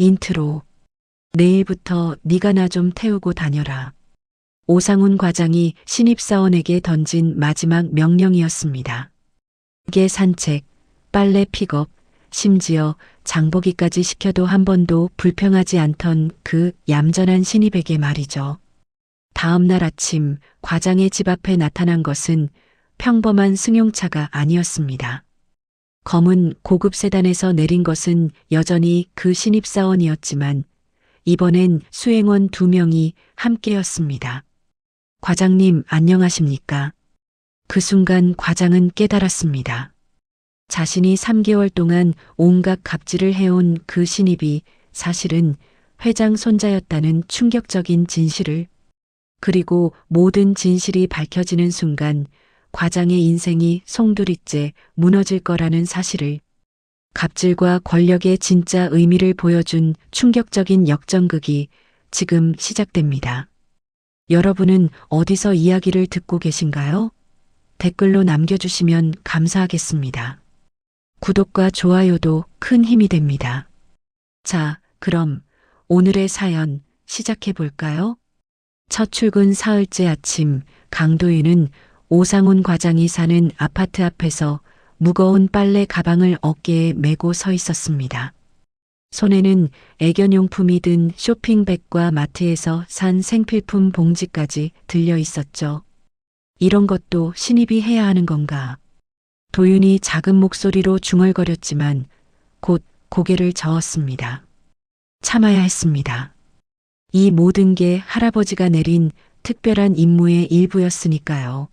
인트로. 내일부터 네가 나 좀 태우고 다녀라. 오상훈 과장이 신입사원에게 던진 마지막 명령이었습니다. 개 산책, 빨래 픽업, 심지어 장보기까지 시켜도 한 번도 불평하지 않던 그 얌전한 신입에게 말이죠. 다음 날 아침 과장의 집 앞에 나타난 것은 평범한 승용차가 아니었습니다. 검은 고급 세단에서 내린 것은 여전히 그 신입사원이었지만 이번엔 수행원 2명이 함께였습니다. 과장님 안녕하십니까? 그 순간 과장은 깨달았습니다. 자신이 3개월 동안 온갖 갑질을 해온 그 신입이 사실은 회장 손자였다는 충격적인 진실을, 그리고 모든 진실이 밝혀지는 순간 과장의 인생이 송두리째 무너질 거라는 사실을, 갑질과 권력의 진짜 의미를 보여준 충격적인 역전극이 지금 시작됩니다. 여러분은 어디서 이야기를 듣고 계신가요? 댓글로 남겨주시면 감사하겠습니다. 구독과 좋아요도 큰 힘이 됩니다. 자, 그럼 오늘의 사연 시작해 볼까요? 첫 출근 사흘째 아침, 강도윤은 오상훈 과장이 사는 아파트 앞에서 무거운 빨래 가방을 어깨에 메고 서 있었습니다. 손에는 애견용품이 든 쇼핑백과 마트에서 산 생필품 봉지까지 들려 있었죠. 이런 것도 신입이 해야 하는 건가? 도윤이 작은 목소리로 중얼거렸지만 곧 고개를 저었습니다. 참아야 했습니다. 이 모든 게 할아버지가 내린 특별한 임무의 일부였으니까요.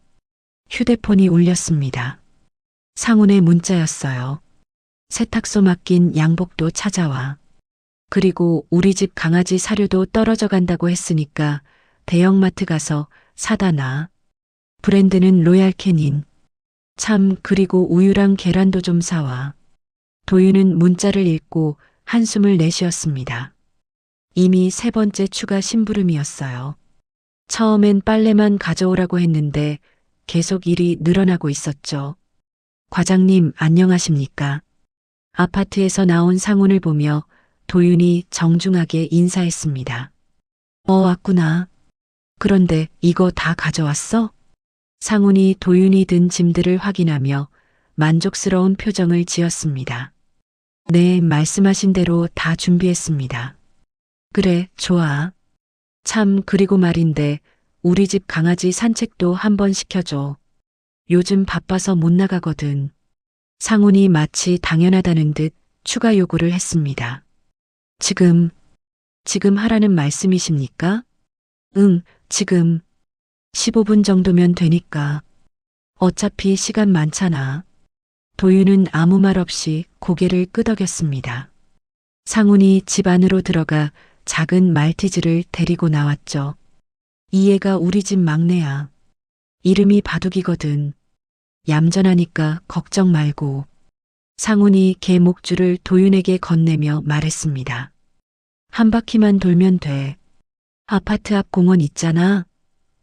휴대폰이 울렸습니다. 상훈의 문자였어요. 세탁소 맡긴 양복도 찾아와. 그리고 우리 집 강아지 사료도 떨어져 간다고 했으니까 대형마트 가서 사다 놔. 브랜드는 로얄 캐닌. 참, 그리고 우유랑 계란도 좀 사와. 도윤은 문자를 읽고 한숨을 내쉬었습니다. 이미 3번째 추가 심부름이었어요. 처음엔 빨래만 가져오라고 했는데 계속 일이 늘어나고 있었죠. 과장님 안녕하십니까? 아파트에서 나온 상훈을 보며 도윤이 정중하게 인사했습니다. 왔구나. 그런데 이거 다 가져왔어? 상훈이 도윤이 든 짐들을 확인하며 만족스러운 표정을 지었습니다. 네, 말씀하신 대로 다 준비했습니다. 그래, 좋아. 참, 그리고 말인데 우리 집 강아지 산책도 한번 시켜줘. 요즘 바빠서 못 나가거든. 상훈이 마치 당연하다는 듯 추가 요구를 했습니다. 지금 하라는 말씀이십니까? 응, 지금. 15분 정도면 되니까. 어차피 시간 많잖아. 도윤은 아무 말 없이 고개를 끄덕였습니다. 상훈이 집 안으로 들어가 작은 말티즈를 데리고 나왔죠. 이 애가 우리 집 막내야. 이름이 바둑이거든. 얌전하니까 걱정 말고. 상훈이 개 목줄을 도윤에게 건네며 말했습니다. 한 바퀴만 돌면 돼. 아파트 앞 공원 있잖아.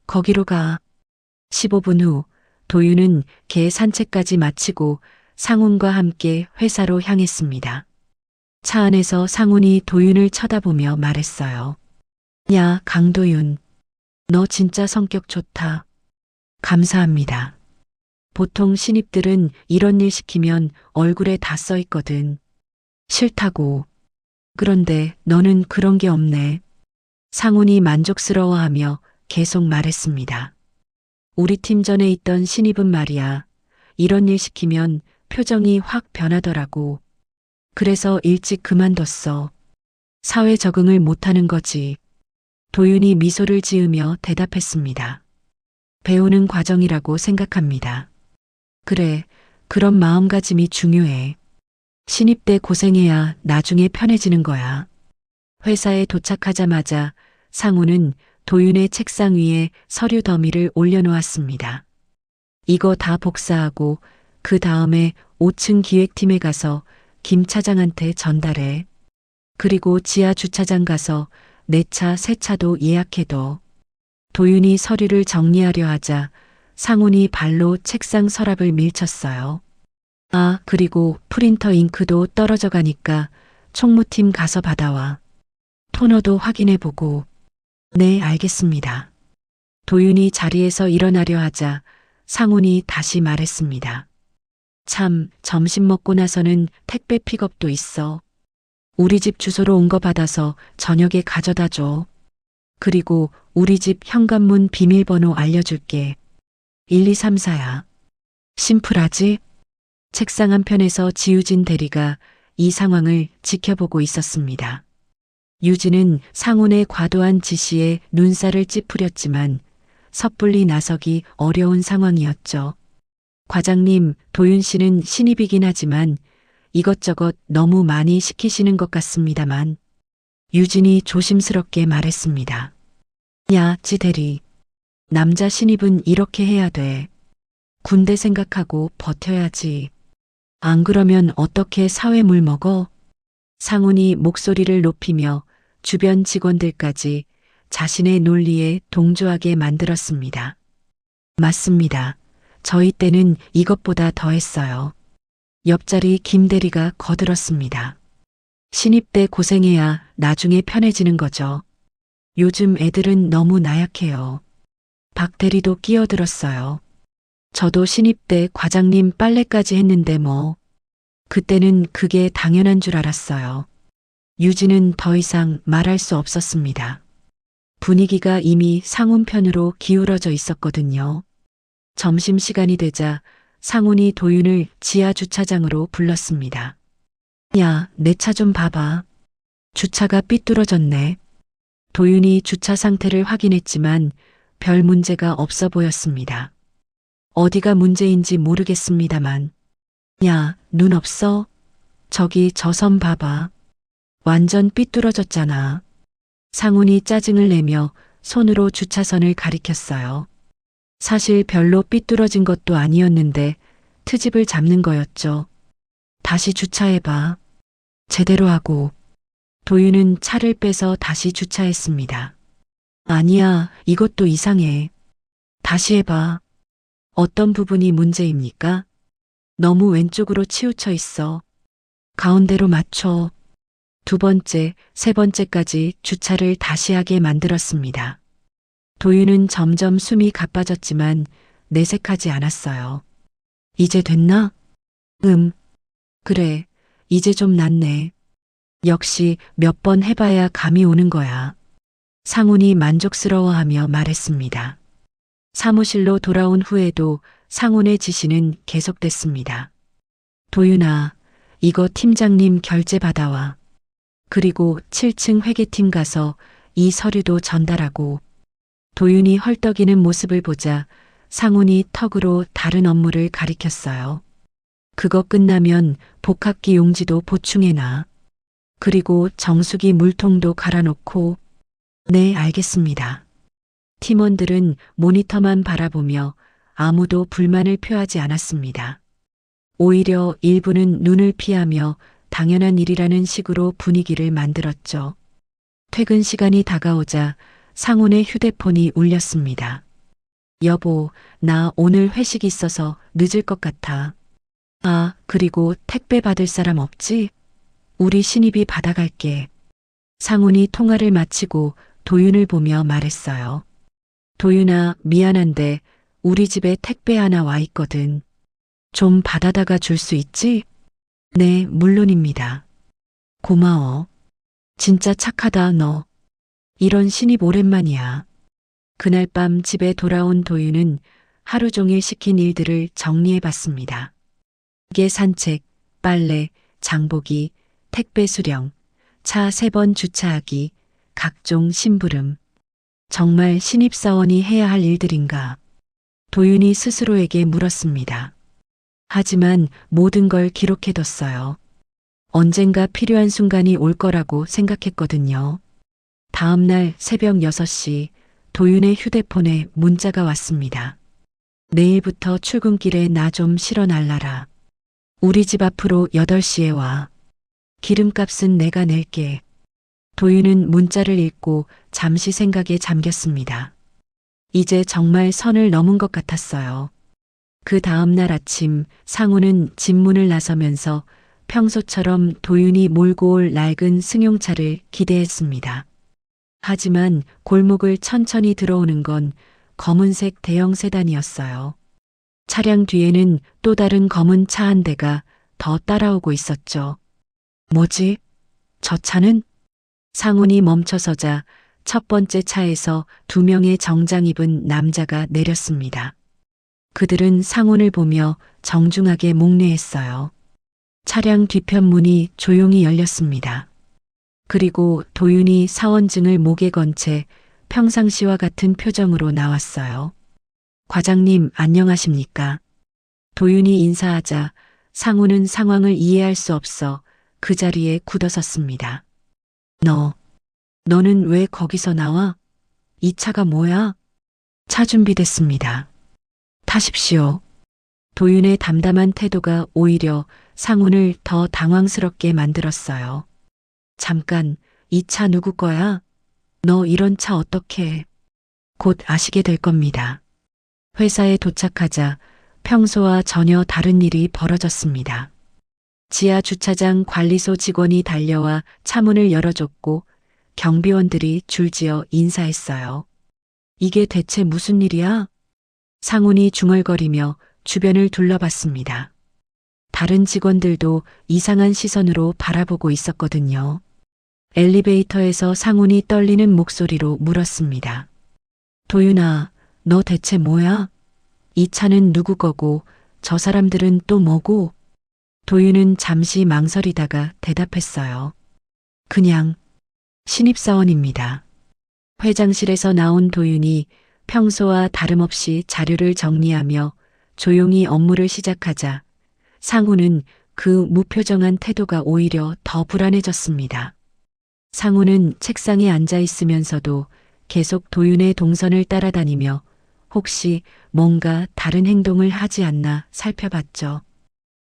거기로 가. 15분 후 도윤은 개 산책까지 마치고 상훈과 함께 회사로 향했습니다. 차 안에서 상훈이 도윤을 쳐다보며 말했어요. 야, 강도윤. 너 진짜 성격 좋다. 감사합니다. 보통 신입들은 이런 일 시키면 얼굴에 다 써 있거든. 싫다고. 그런데 너는 그런 게 없네. 상훈이 만족스러워하며 계속 말했습니다. 우리 팀 전에 있던 신입은 말이야. 이런 일 시키면 표정이 확 변하더라고. 그래서 일찍 그만뒀어. 사회 적응을 못하는 거지. 도윤이 미소를 지으며 대답했습니다. 배우는 과정이라고 생각합니다. 그래, 그런 마음가짐이 중요해. 신입 때 고생해야 나중에 편해지는 거야. 회사에 도착하자마자 상훈은 도윤의 책상 위에 서류 더미를 올려놓았습니다. 이거 다 복사하고 그 다음에 5층 기획팀에 가서 김 차장한테 전달해. 그리고 지하 주차장 가서 내 차 새 차도 예약해둬. 도윤이 서류를 정리하려 하자 상훈이 발로 책상 서랍을 밀쳤어요. 아, 그리고 프린터 잉크도 떨어져 가니까 총무팀 가서 받아와. 토너도 확인해보고. 네, 알겠습니다. 도윤이 자리에서 일어나려 하자 상훈이 다시 말했습니다. 참, 점심 먹고 나서는 택배 픽업도 있어. 우리 집 주소로 온 거 받아서 저녁에 가져다 줘. 그리고 우리 집 현관문 비밀번호 알려줄게. 1234야. 심플하지? 책상 한편에서 지우진 대리가 이 상황을 지켜보고 있었습니다. 유진은 상훈의 과도한 지시에 눈살을 찌푸렸지만 섣불리 나서기 어려운 상황이었죠. 과장님, 도윤 씨는 신입이긴 하지만 이것저것 너무 많이 시키시는 것 같습니다만. 유진이 조심스럽게 말했습니다. 야, 지 대리. 남자 신입은 이렇게 해야 돼. 군대 생각하고 버텨야지. 안 그러면 어떻게 사회 물 먹어? 상훈이 목소리를 높이며 주변 직원들까지 자신의 논리에 동조하게 만들었습니다. 맞습니다. 저희 때는 이것보다 더했어요. 옆자리 김 대리가 거들었습니다. 신입 때 고생해야 나중에 편해지는 거죠. 요즘 애들은 너무 나약해요. 박 대리도 끼어들었어요. 저도 신입 때 과장님 빨래까지 했는데 뭐. 그때는 그게 당연한 줄 알았어요. 유진은 더 이상 말할 수 없었습니다. 분위기가 이미 상훈 편으로 기울어져 있었거든요. 점심시간이 되자 상훈이 도윤을 지하 주차장으로 불렀습니다. 야, 내 차 좀 봐봐. 주차가 삐뚤어졌네. 도윤이 주차 상태를 확인했지만 별 문제가 없어 보였습니다. 어디가 문제인지 모르겠습니다만. 야, 눈 없어? 저기 저 선 봐봐. 완전 삐뚤어졌잖아. 상훈이 짜증을 내며 손으로 주차선을 가리켰어요. 사실 별로 삐뚤어진 것도 아니었는데 트집을 잡는 거였죠. 다시 주차해봐. 제대로 하고. 도윤은 차를 빼서 다시 주차했습니다. 아니야, 이것도 이상해. 다시 해봐. 어떤 부분이 문제입니까? 너무 왼쪽으로 치우쳐 있어. 가운데로 맞춰. 두 번째, 세 번째까지 주차를 다시 하게 만들었습니다. 도윤은 점점 숨이 가빠졌지만 내색하지 않았어요. 이제 됐나? 그래, 이제 좀 낫네. 역시 몇 번 해봐야 감이 오는 거야. 상훈이 만족스러워하며 말했습니다. 사무실로 돌아온 후에도 상훈의 지시는 계속됐습니다. 도윤아, 이거 팀장님 결제 받아와. 그리고 7층 회계팀 가서 이 서류도 전달하고. 도윤이 헐떡이는 모습을 보자 상훈이 턱으로 다른 업무를 가리켰어요. 그거 끝나면 복합기 용지도 보충해놔. 그리고 정수기 물통도 갈아놓고. 네, 알겠습니다. 팀원들은 모니터만 바라보며 아무도 불만을 표하지 않았습니다. 오히려 일부는 눈을 피하며 당연한 일이라는 식으로 분위기를 만들었죠. 퇴근 시간이 다가오자 상훈의 휴대폰이 울렸습니다. 여보, 나 오늘 회식 있어서 늦을 것 같아. 아, 그리고 택배 받을 사람 없지? 우리 신입이 받아갈게. 상훈이 통화를 마치고 도윤을 보며 말했어요. 도윤아, 미안한데 우리 집에 택배 하나 와 있거든. 좀 받아다가 줄 수 있지? 네, 물론입니다. 고마워. 진짜 착하다, 너. 이런 신입 오랜만이야. 그날 밤 집에 돌아온 도윤은 하루 종일 시킨 일들을 정리해 봤습니다. 개 산책, 빨래, 장보기, 택배 수령, 차 3번 주차하기, 각종 심부름. 정말 신입사원이 해야 할 일들인가? 도윤이 스스로에게 물었습니다. 하지만 모든 걸 기록해뒀어요. 언젠가 필요한 순간이 올 거라고 생각했거든요. 다음 날 새벽 6시 도윤의 휴대폰에 문자가 왔습니다. 내일부터 출근길에 나 좀 실어 날라라. 우리 집 앞으로 8시에 와. 기름값은 내가 낼게. 도윤은 문자를 읽고 잠시 생각에 잠겼습니다. 이제 정말 선을 넘은 것 같았어요. 그 다음 날 아침 상훈은 집 문을 나서면서 평소처럼 도윤이 몰고 올 낡은 승용차를 기대했습니다. 하지만 골목을 천천히 들어오는 건 검은색 대형 세단이었어요. 차량 뒤에는 또 다른 검은 차 한 대가 더 따라오고 있었죠. 뭐지? 저 차는? 상훈이 멈춰서자 첫 번째 차에서 두 명의 정장 입은 남자가 내렸습니다. 그들은 상훈을 보며 정중하게 목례했어요. 차량 뒤편 문이 조용히 열렸습니다. 그리고 도윤이 사원증을 목에 건 채 평상시와 같은 표정으로 나왔어요. 과장님 안녕하십니까? 도윤이 인사하자 상훈은 상황을 이해할 수 없어 그 자리에 굳어섰습니다. 너는 왜 거기서 나와? 이 차가 뭐야? 차 준비됐습니다. 타십시오. 도윤의 담담한 태도가 오히려 상훈을 더 당황스럽게 만들었어요. 잠깐, 이 차 누구 거야? 너 이런 차 어떻게 해? 곧 아시게 될 겁니다. 회사에 도착하자 평소와 전혀 다른 일이 벌어졌습니다. 지하 주차장 관리소 직원이 달려와 차문을 열어줬고 경비원들이 줄지어 인사했어요. 이게 대체 무슨 일이야? 상훈이 중얼거리며 주변을 둘러봤습니다. 다른 직원들도 이상한 시선으로 바라보고 있었거든요. 엘리베이터에서 상훈이 떨리는 목소리로 물었습니다. 도윤아, 너 대체 뭐야? 이 차는 누구 거고 저 사람들은 또 뭐고? 도윤은 잠시 망설이다가 대답했어요. 그냥 신입사원입니다. 회장실에서 나온 도윤이 평소와 다름없이 자료를 정리하며 조용히 업무를 시작하자 상훈은 그 무표정한 태도가 오히려 더 불안해졌습니다. 상훈은 책상에 앉아 있으면서도 계속 도윤의 동선을 따라다니며 혹시 뭔가 다른 행동을 하지 않나 살펴봤죠.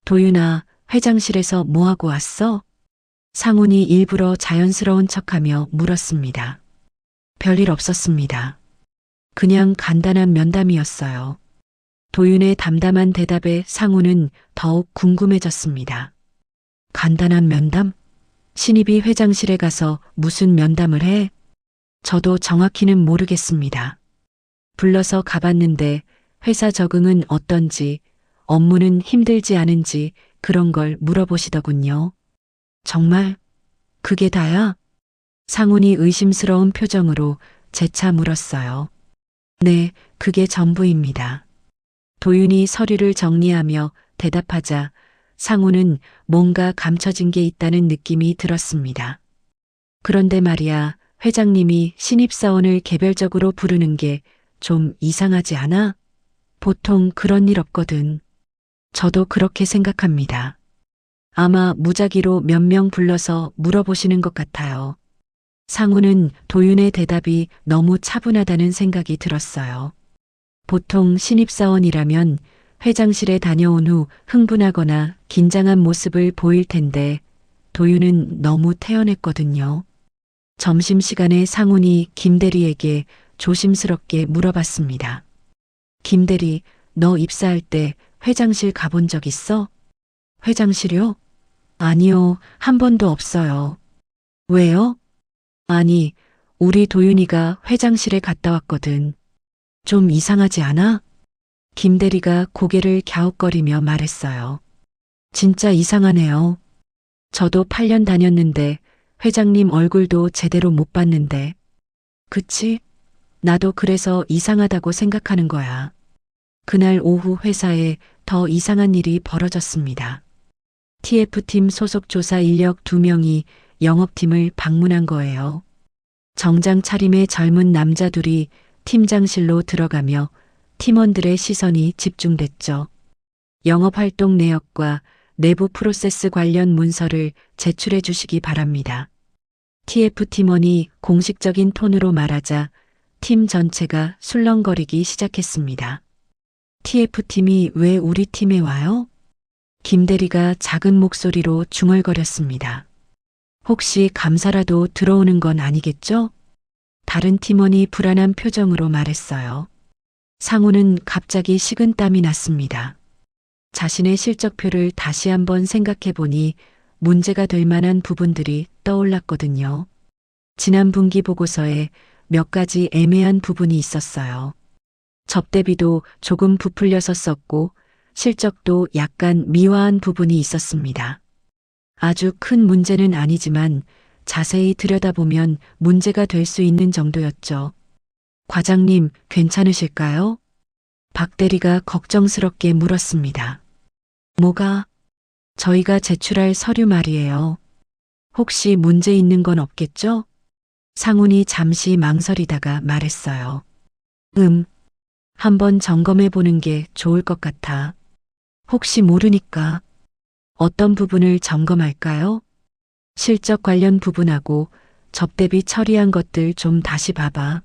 도윤아, 회장실에서 뭐하고 왔어? 상훈이 일부러 자연스러운 척하며 물었습니다. 별일 없었습니다. 그냥 간단한 면담이었어요. 도윤의 담담한 대답에 상훈은 더욱 궁금해졌습니다. 간단한 면담? 신입이 회장실에 가서 무슨 면담을 해? 저도 정확히는 모르겠습니다. 불러서 가봤는데 회사 적응은 어떤지, 업무는 힘들지 않은지 그런 걸 물어보시더군요. 정말? 그게 다야? 상훈이 의심스러운 표정으로 재차 물었어요. 네, 그게 전부입니다. 도윤이 서류를 정리하며 대답하자 상훈은 뭔가 감춰진 게 있다는 느낌이 들었습니다. 그런데 말이야, 회장님이 신입사원을 개별적으로 부르는 게 좀 이상하지 않아? 보통 그런 일 없거든. 저도 그렇게 생각합니다. 아마 무작위로 몇 명 불러서 물어보시는 것 같아요. 상훈은 도윤의 대답이 너무 차분하다는 생각이 들었어요. 보통 신입사원이라면 회장실에 다녀온 후 흥분하거나 긴장한 모습을 보일 텐데 도윤은 너무 태연했거든요. 점심시간에 상훈이 김대리에게 조심스럽게 물어봤습니다. 김대리, 너 입사할 때 회장실 가본 적 있어? 회장실이요? 아니요, 한 번도 없어요. 왜요? 아니, 우리 도윤이가 회장실에 갔다 왔거든. 좀 이상하지 않아? 김대리가 고개를 갸웃거리며 말했어요. 진짜 이상하네요. 저도 8년 다녔는데 회장님 얼굴도 제대로 못 봤는데. 그치? 나도 그래서 이상하다고 생각하는 거야. 그날 오후 회사에 더 이상한 일이 벌어졌습니다. TF팀 소속 조사 인력 2명이 영업팀을 방문한 거예요. 정장 차림의 젊은 남자 둘이 팀장실로 들어가며 팀원들의 시선이 집중됐죠. 영업활동 내역과 내부 프로세스 관련 문서를 제출해 주시기 바랍니다. TF팀원이 공식적인 톤으로 말하자 팀 전체가 술렁거리기 시작했습니다. TF팀이 왜 우리 팀에 와요? 김대리가 작은 목소리로 중얼거렸습니다. 혹시 감사라도 들어오는 건 아니겠죠? 다른 팀원이 불안한 표정으로 말했어요. 상훈은 갑자기 식은땀이 났습니다. 자신의 실적표를 다시 한번 생각해 보니 문제가 될 만한 부분들이 떠올랐거든요. 지난 분기 보고서에 몇 가지 애매한 부분이 있었어요. 접대비도 조금 부풀려서 썼고 실적도 약간 미화한 부분이 있었습니다. 아주 큰 문제는 아니지만 자세히 들여다보면 문제가 될 수 있는 정도였죠. 과장님, 괜찮으실까요? 박 대리가 걱정스럽게 물었습니다. 뭐가? 저희가 제출할 서류 말이에요. 혹시 문제 있는 건 없겠죠? 상훈이 잠시 망설이다가 말했어요. 한번 점검해 보는 게 좋을 것 같아. 혹시 모르니까. 어떤 부분을 점검할까요? 실적 관련 부분하고 접대비 처리한 것들 좀 다시 봐봐.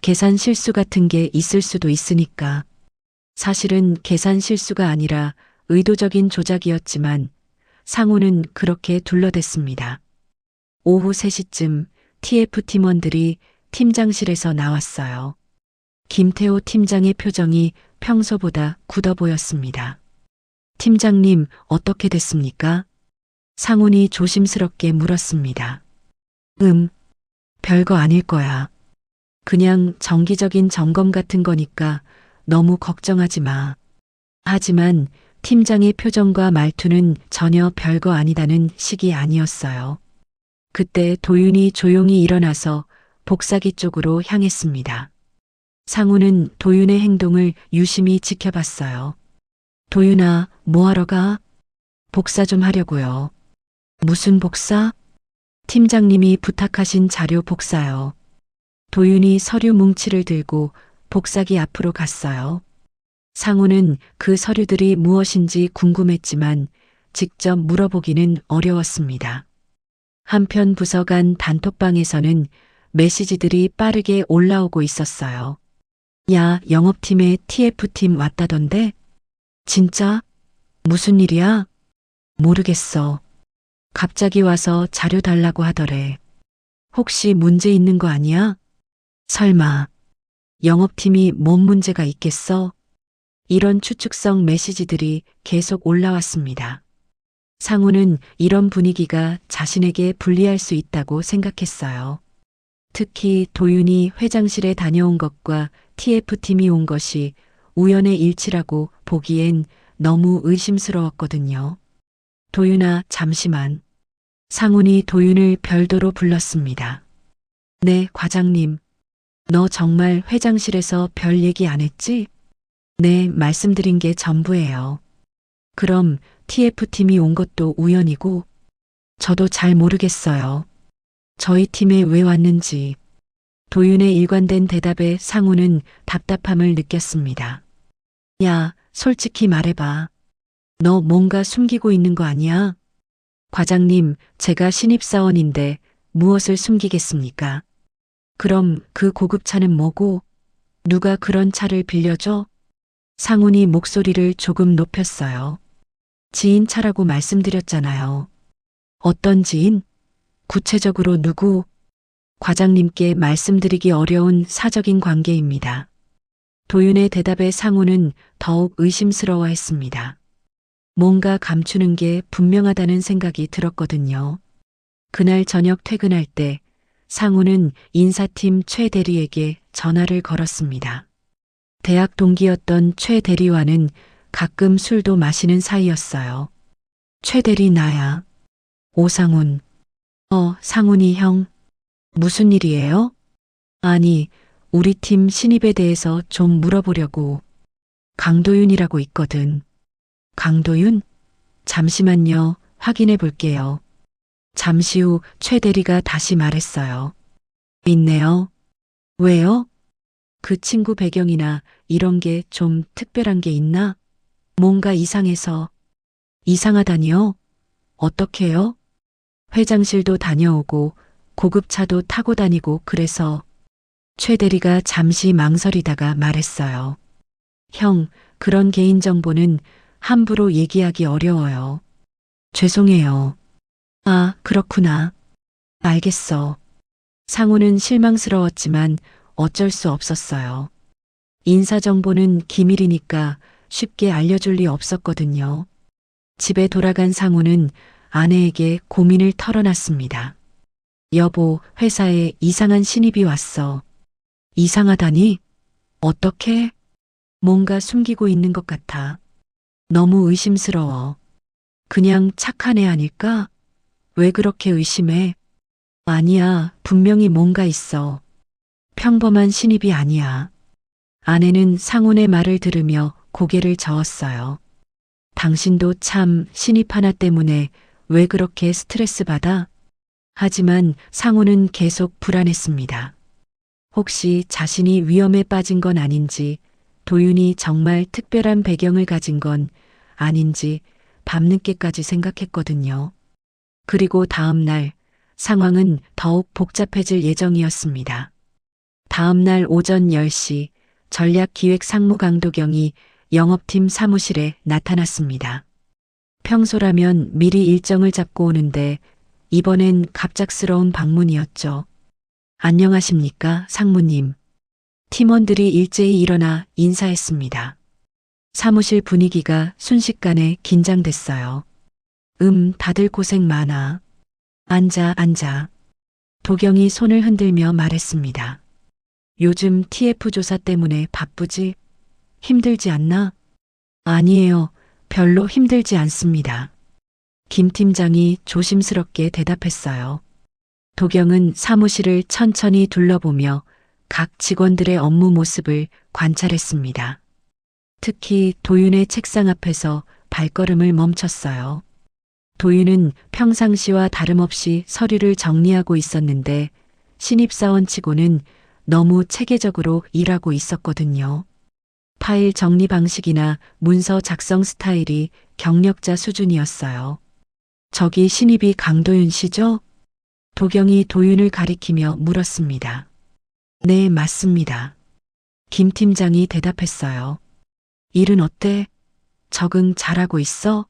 계산 실수 같은 게 있을 수도 있으니까. 사실은 계산 실수가 아니라 의도적인 조작이었지만 상우는 그렇게 둘러댔습니다. 오후 3시쯤 TF 팀원들이 팀장실에서 나왔어요. 김태호 팀장의 표정이 평소보다 굳어 보였습니다. 팀장님, 어떻게 됐습니까? 상훈이 조심스럽게 물었습니다. 별거 아닐 거야. 그냥 정기적인 점검 같은 거니까 너무 걱정하지 마. 하지만 팀장의 표정과 말투는 전혀 별거 아니다는 식이 아니었어요. 그때 도윤이 조용히 일어나서 복사기 쪽으로 향했습니다. 상우는 도윤의 행동을 유심히 지켜봤어요. 도윤아, 뭐하러 가? 복사 좀 하려고요. 무슨 복사? 팀장님이 부탁하신 자료 복사요. 도윤이 서류 뭉치를 들고 복사기 앞으로 갔어요. 상우는 그 서류들이 무엇인지 궁금했지만 직접 물어보기는 어려웠습니다. 한편 부서 간 단톡방에서는 메시지들이 빠르게 올라오고 있었어요. 야, 영업팀에 TF팀 왔다던데? 진짜? 무슨 일이야? 모르겠어. 갑자기 와서 자료 달라고 하더래. 혹시 문제 있는 거 아니야? 설마. 영업팀이 뭔 문제가 있겠어? 이런 추측성 메시지들이 계속 올라왔습니다. 상우는 이런 분위기가 자신에게 불리할 수 있다고 생각했어요. 특히 도윤이 회장실에 다녀온 것과 TF팀이 온 것이 우연의 일치라고 보기엔 너무 의심스러웠거든요. 도윤아, 잠시만. 상훈이 도윤을 별도로 불렀습니다. 네, 과장님. 너 정말 회장실에서 별 얘기 안 했지? 네, 말씀드린 게 전부예요. 그럼 TF팀이 온 것도 우연이고? 저도 잘 모르겠어요. 저희 팀에 왜 왔는지. 도윤의 일관된 대답에 상우는 답답함을 느꼈습니다. 야, 솔직히 말해봐. 너 뭔가 숨기고 있는 거 아니야? 과장님, 제가 신입사원인데 무엇을 숨기겠습니까? 그럼 그 고급차는 뭐고? 누가 그런 차를 빌려줘? 상훈이 목소리를 조금 높였어요. 지인 차라고 말씀드렸잖아요. 어떤 지인? 구체적으로 누구? 과장님께 말씀드리기 어려운 사적인 관계입니다. 도윤의 대답에 상우는 더욱 의심스러워했습니다. 뭔가 감추는 게 분명하다는 생각이 들었거든요. 그날 저녁 퇴근할 때 상우는 인사팀 최 대리에게 전화를 걸었습니다. 대학 동기였던 최 대리와는 가끔 술도 마시는 사이였어요. 최 대리 나야. 오상훈. 상훈이 형. 무슨 일이에요? 아니, 우리 팀 신입에 대해서 좀 물어보려고. 강도윤이라고 있거든. 강도윤? 잠시만요. 확인해 볼게요. 잠시 후 최 대리가 다시 말했어요. 있네요. 왜요? 그 친구 배경이나 이런 게 좀 특별한 게 있나? 뭔가 이상해서. 이상하다니요? 어떻게요? 회장실도 다녀오고 고급차도 타고 다니고 그래서. 최 대리가 잠시 망설이다가 말했어요. 형, 그런 개인정보는 함부로 얘기하기 어려워요. 죄송해요. 아, 그렇구나. 알겠어. 상우는 실망스러웠지만 어쩔 수 없었어요. 인사정보는 기밀이니까 쉽게 알려줄 리 없었거든요. 집에 돌아간 상우는 아내에게 고민을 털어놨습니다. 여보, 회사에 이상한 신입이 왔어. 이상하다니? 어떻게? 뭔가 숨기고 있는 것 같아. 너무 의심스러워. 그냥 착한 애 아닐까? 왜 그렇게 의심해? 아니야, 분명히 뭔가 있어. 평범한 신입이 아니야. 아내는 상훈의 말을 들으며 고개를 저었어요. 당신도 참 신입 하나 때문에 왜 그렇게 스트레스 받아? 하지만 상훈은 계속 불안했습니다. 혹시 자신이 위험에 빠진 건 아닌지, 도윤이 정말 특별한 배경을 가진 건 아닌지 밤늦게까지 생각했거든요. 그리고 다음 날 상황은 더욱 복잡해질 예정이었습니다. 다음 날 오전 10시 전략기획상무 강도경이 영업팀 사무실에 나타났습니다. 평소라면 미리 일정을 잡고 오는데 이번엔 갑작스러운 방문이었죠. 안녕하십니까, 상무님. 팀원들이 일제히 일어나 인사했습니다. 사무실 분위기가 순식간에 긴장됐어요. 다들 고생 많아. 앉아, 앉아. 도경이 손을 흔들며 말했습니다. 요즘 TF 조사 때문에 바쁘지? 힘들지 않나? 아니에요. 별로 힘들지 않습니다. 김 팀장이 조심스럽게 대답했어요. 도경은 사무실을 천천히 둘러보며 각 직원들의 업무 모습을 관찰했습니다. 특히 도윤의 책상 앞에서 발걸음을 멈췄어요. 도윤은 평상시와 다름없이 서류를 정리하고 있었는데 신입사원치고는 너무 체계적으로 일하고 있었거든요. 파일 정리 방식이나 문서 작성 스타일이 경력자 수준이었어요. 저기 신입이 강도윤 씨죠? 도경이 도윤을 가리키며 물었습니다. 네, 맞습니다. 김 팀장이 대답했어요. 일은 어때? 적응 잘하고 있어?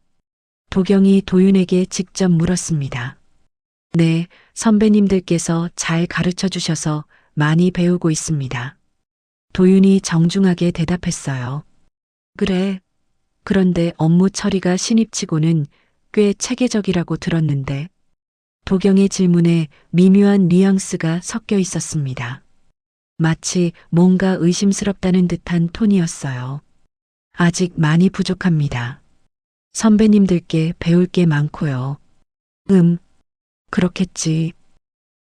도경이 도윤에게 직접 물었습니다. 네, 선배님들께서 잘 가르쳐 주셔서 많이 배우고 있습니다. 도윤이 정중하게 대답했어요. 그래. 그런데 업무 처리가 신입치고는 꽤 체계적이라고 들었는데 도경의 질문에 미묘한 뉘앙스가 섞여 있었습니다. 마치 뭔가 의심스럽다는 듯한 톤이었어요. 아직 많이 부족합니다. 선배님들께 배울 게 많고요. 그렇겠지.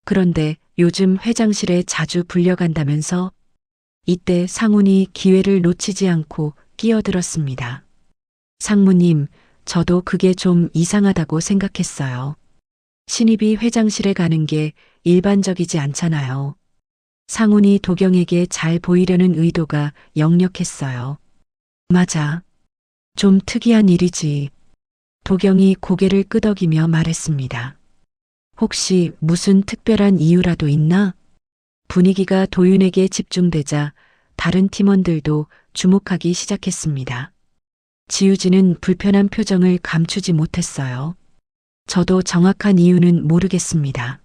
그런데 요즘 회장실에 자주 불려간다면서? 이때 상훈이 기회를 놓치지 않고 끼어들었습니다. 상무님, 저도 그게 좀 이상하다고 생각했어요. 신입이 회장실에 가는 게 일반적이지 않잖아요. 상훈이 도경에게 잘 보이려는 의도가 역력했어요. 맞아. 좀 특이한 일이지. 도경이 고개를 끄덕이며 말했습니다. 혹시 무슨 특별한 이유라도 있나? 분위기가 도윤에게 집중되자 다른 팀원들도 주목하기 시작했습니다. 지우지는 불편한 표정을 감추지 못했어요. 저도 정확한 이유는 모르겠습니다.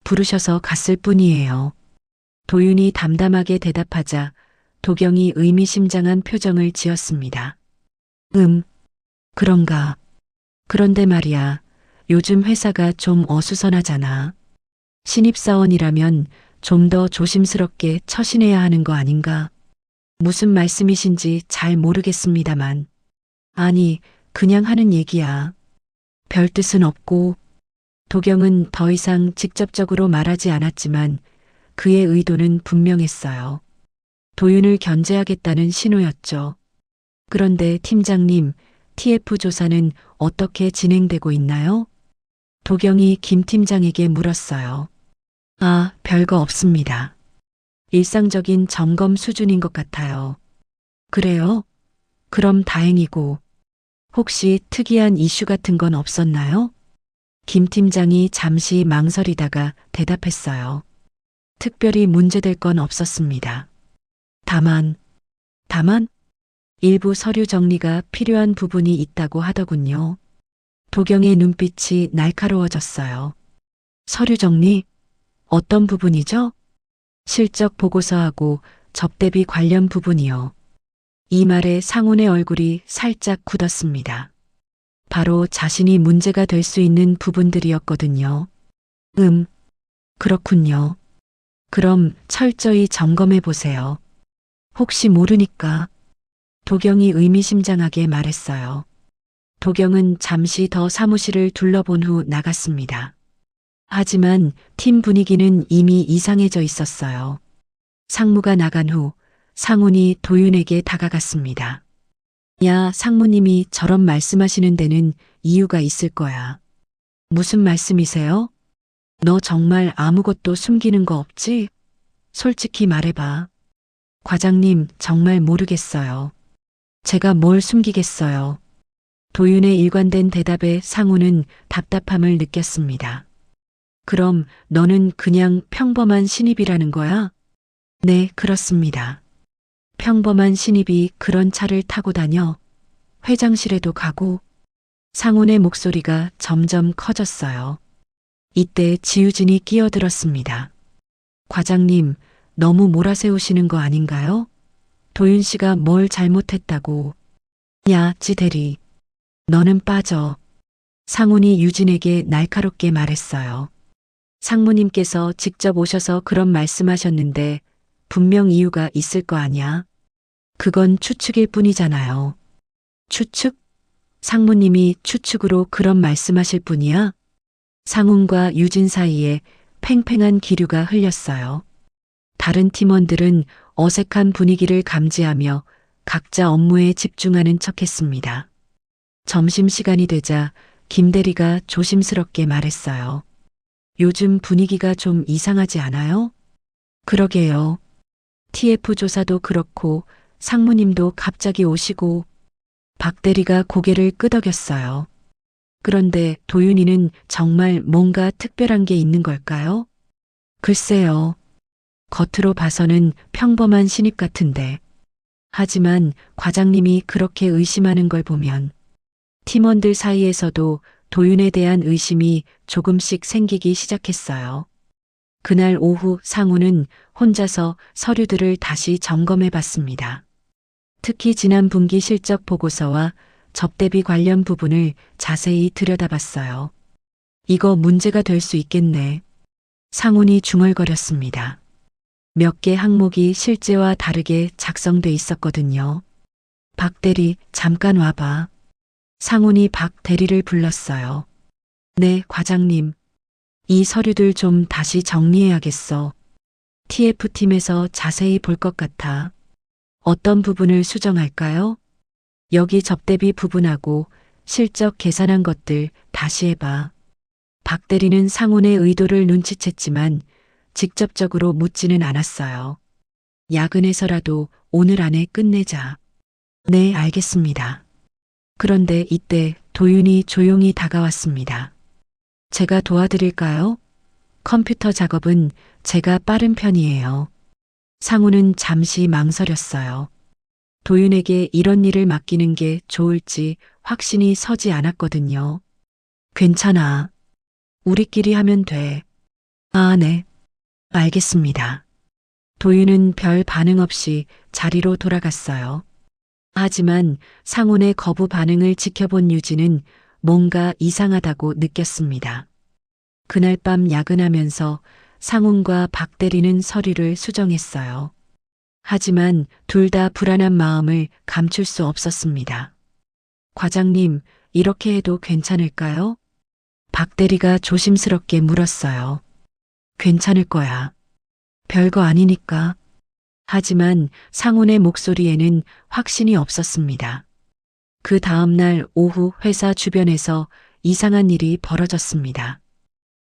부르셔서 갔을 뿐이에요. 도윤이 담담하게 대답하자 도경이 의미심장한 표정을 지었습니다. 그런가. 그런데 말이야, 요즘 회사가 좀 어수선하잖아. 신입사원이라면 좀 더 조심스럽게 처신해야 하는 거 아닌가? 무슨 말씀이신지 잘 모르겠습니다만. 아니, 그냥 하는 얘기야. 별 뜻은 없고. 도경은 더 이상 직접적으로 말하지 않았지만 그의 의도는 분명했어요. 도윤을 견제하겠다는 신호였죠. 그런데 팀장님, TF 조사는 어떻게 진행되고 있나요? 도경이 김 팀장에게 물었어요. 아, 별거 없습니다. 일상적인 점검 수준인 것 같아요. 그래요? 그럼 다행이고. 혹시 특이한 이슈 같은 건 없었나요? 김 팀장이 잠시 망설이다가 대답했어요. 특별히 문제될 건 없었습니다. 다만, 일부 서류 정리가 필요한 부분이 있다고 하더군요. 도경의 눈빛이 날카로워졌어요. 서류 정리? 어떤 부분이죠? 실적 보고서하고 접대비 관련 부분이요. 이 말에 상훈의 얼굴이 살짝 굳었습니다. 바로 자신이 문제가 될 수 있는 부분들이었거든요. 그렇군요. 그럼 철저히 점검해 보세요. 혹시 모르니까. 도경이 의미심장하게 말했어요. 도경은 잠시 더 사무실을 둘러본 후 나갔습니다. 하지만 팀 분위기는 이미 이상해져 있었어요. 상무가 나간 후 상훈이 도윤에게 다가갔습니다. 야, 상무님이 저런 말씀하시는 데는 이유가 있을 거야. 무슨 말씀이세요? 너 정말 아무것도 숨기는 거 없지? 솔직히 말해봐. 과장님, 정말 모르겠어요. 제가 뭘 숨기겠어요. 도윤의 일관된 대답에 상훈은 답답함을 느꼈습니다. 그럼 너는 그냥 평범한 신입이라는 거야? 네, 그렇습니다. 평범한 신입이 그런 차를 타고 다녀. 회장실에도 가고. 상훈의 목소리가 점점 커졌어요. 이때 지유진이 끼어들었습니다. 과장님, 너무 몰아세우시는 거 아닌가요? 도윤 씨가 뭘 잘못했다고. 야, 지 대리. 너는 빠져. 상훈이 유진에게 날카롭게 말했어요. 상무님께서 직접 오셔서 그런 말씀하셨는데 분명 이유가 있을 거 아냐? 그건 추측일 뿐이잖아요. 추측? 상무님이 추측으로 그런 말씀하실 뿐이야? 상훈과 유진 사이에 팽팽한 기류가 흘렸어요. 다른 팀원들은 어색한 분위기를 감지하며 각자 업무에 집중하는 척했습니다. 점심시간이 되자 김 대리가 조심스럽게 말했어요. 요즘 분위기가 좀 이상하지 않아요? 그러게요. TF 조사도 그렇고 상무님도 갑자기 오시고. 박 대리가 고개를 끄덕였어요. 그런데 도윤이는 정말 뭔가 특별한 게 있는 걸까요? 글쎄요. 겉으로 봐서는 평범한 신입 같은데. 하지만 과장님이 그렇게 의심하는 걸 보면 팀원들 사이에서도 도윤에 대한 의심이 조금씩 생기기 시작했어요. 그날 오후 상훈은 혼자서 서류들을 다시 점검해 봤습니다. 특히 지난 분기 실적 보고서와 접대비 관련 부분을 자세히 들여다봤어요. 이거 문제가 될 수 있겠네. 상훈이 중얼거렸습니다. 몇 개 항목이 실제와 다르게 작성돼 있었거든요. 박 대리, 잠깐 와봐. 상훈이 박 대리를 불렀어요. 네, 과장님. 이 서류들 좀 다시 정리해야겠어. TF팀에서 자세히 볼 것 같아. 어떤 부분을 수정할까요? 여기 접대비 부분하고 실적 계산한 것들 다시 해봐. 박 대리는 상훈의 의도를 눈치챘지만 직접적으로 묻지는 않았어요. 야근해서라도 오늘 안에 끝내자. 네, 알겠습니다. 그런데 이때 도윤이 조용히 다가왔습니다. 제가 도와드릴까요? 컴퓨터 작업은 제가 빠른 편이에요. 상훈은 잠시 망설였어요. 도윤에게 이런 일을 맡기는 게 좋을지 확신이 서지 않았거든요. 괜찮아. 우리끼리 하면 돼. 아, 네. 알겠습니다. 도윤은 별 반응 없이 자리로 돌아갔어요. 하지만 상훈의 거부 반응을 지켜본 유진은 뭔가 이상하다고 느꼈습니다. 그날 밤 야근하면서 상훈과 박 대리는 서류를 수정했어요. 하지만 둘 다 불안한 마음을 감출 수 없었습니다. 과장님, 이렇게 해도 괜찮을까요? 박 대리가 조심스럽게 물었어요. 괜찮을 거야. 별거 아니니까. 하지만 상훈의 목소리에는 확신이 없었습니다. 그 다음날 오후 회사 주변에서 이상한 일이 벌어졌습니다.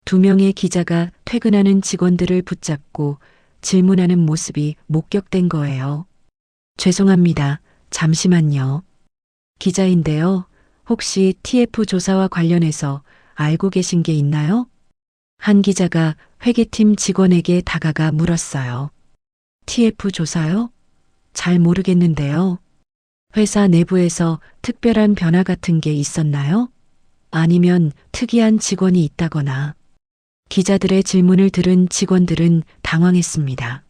2명의 기자가 퇴근하는 직원들을 붙잡고 질문하는 모습이 목격된 거예요. 죄송합니다. 잠시만요. 기자인데요. 혹시 TF 조사와 관련해서 알고 계신 게 있나요? 한 기자가 회계팀 직원에게 다가가 물었어요. TF 조사요? 잘 모르겠는데요. 회사 내부에서 특별한 변화 같은 게 있었나요? 아니면 특이한 직원이 있다거나. 기자들의 질문을 들은 직원들은 당황했습니다.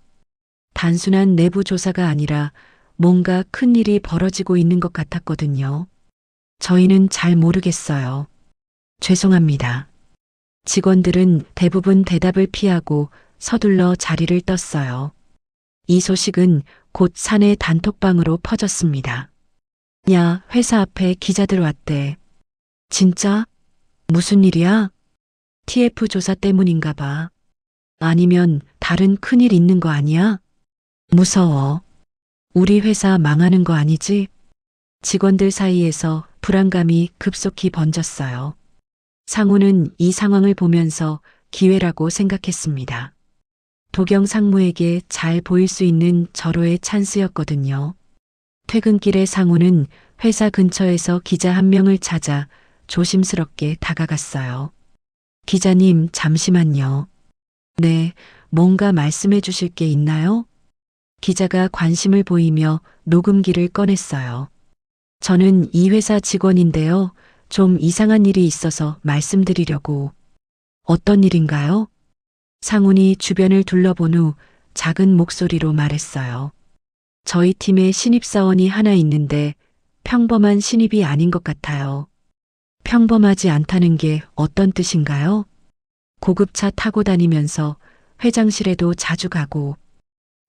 단순한 내부 조사가 아니라 뭔가 큰 일이 벌어지고 있는 것 같았거든요. 저희는 잘 모르겠어요. 죄송합니다. 직원들은 대부분 대답을 피하고 서둘러 자리를 떴어요. 이 소식은 곧 사내 단톡방으로 퍼졌습니다. 야, 회사 앞에 기자들 왔대. 진짜? 무슨 일이야? TF 조사 때문인가 봐. 아니면 다른 큰일 있는 거 아니야? 무서워. 우리 회사 망하는 거 아니지? 직원들 사이에서 불안감이 급속히 번졌어요. 상우는 이 상황을 보면서 기회라고 생각했습니다. 도경 상무에게 잘 보일 수 있는 절호의 찬스였거든요. 퇴근길에 상우는 회사 근처에서 기자 한 명을 찾아 조심스럽게 다가갔어요. 기자님, 잠시만요. 네, 뭔가 말씀해 주실 게 있나요? 기자가 관심을 보이며 녹음기를 꺼냈어요. 저는 이 회사 직원인데요. 좀 이상한 일이 있어서 말씀드리려고. 어떤 일인가요? 상훈이 주변을 둘러본 후 작은 목소리로 말했어요. 저희 팀에 신입사원이 하나 있는데 평범한 신입이 아닌 것 같아요. 평범하지 않다는 게 어떤 뜻인가요? 고급차 타고 다니면서 회장실에도 자주 가고,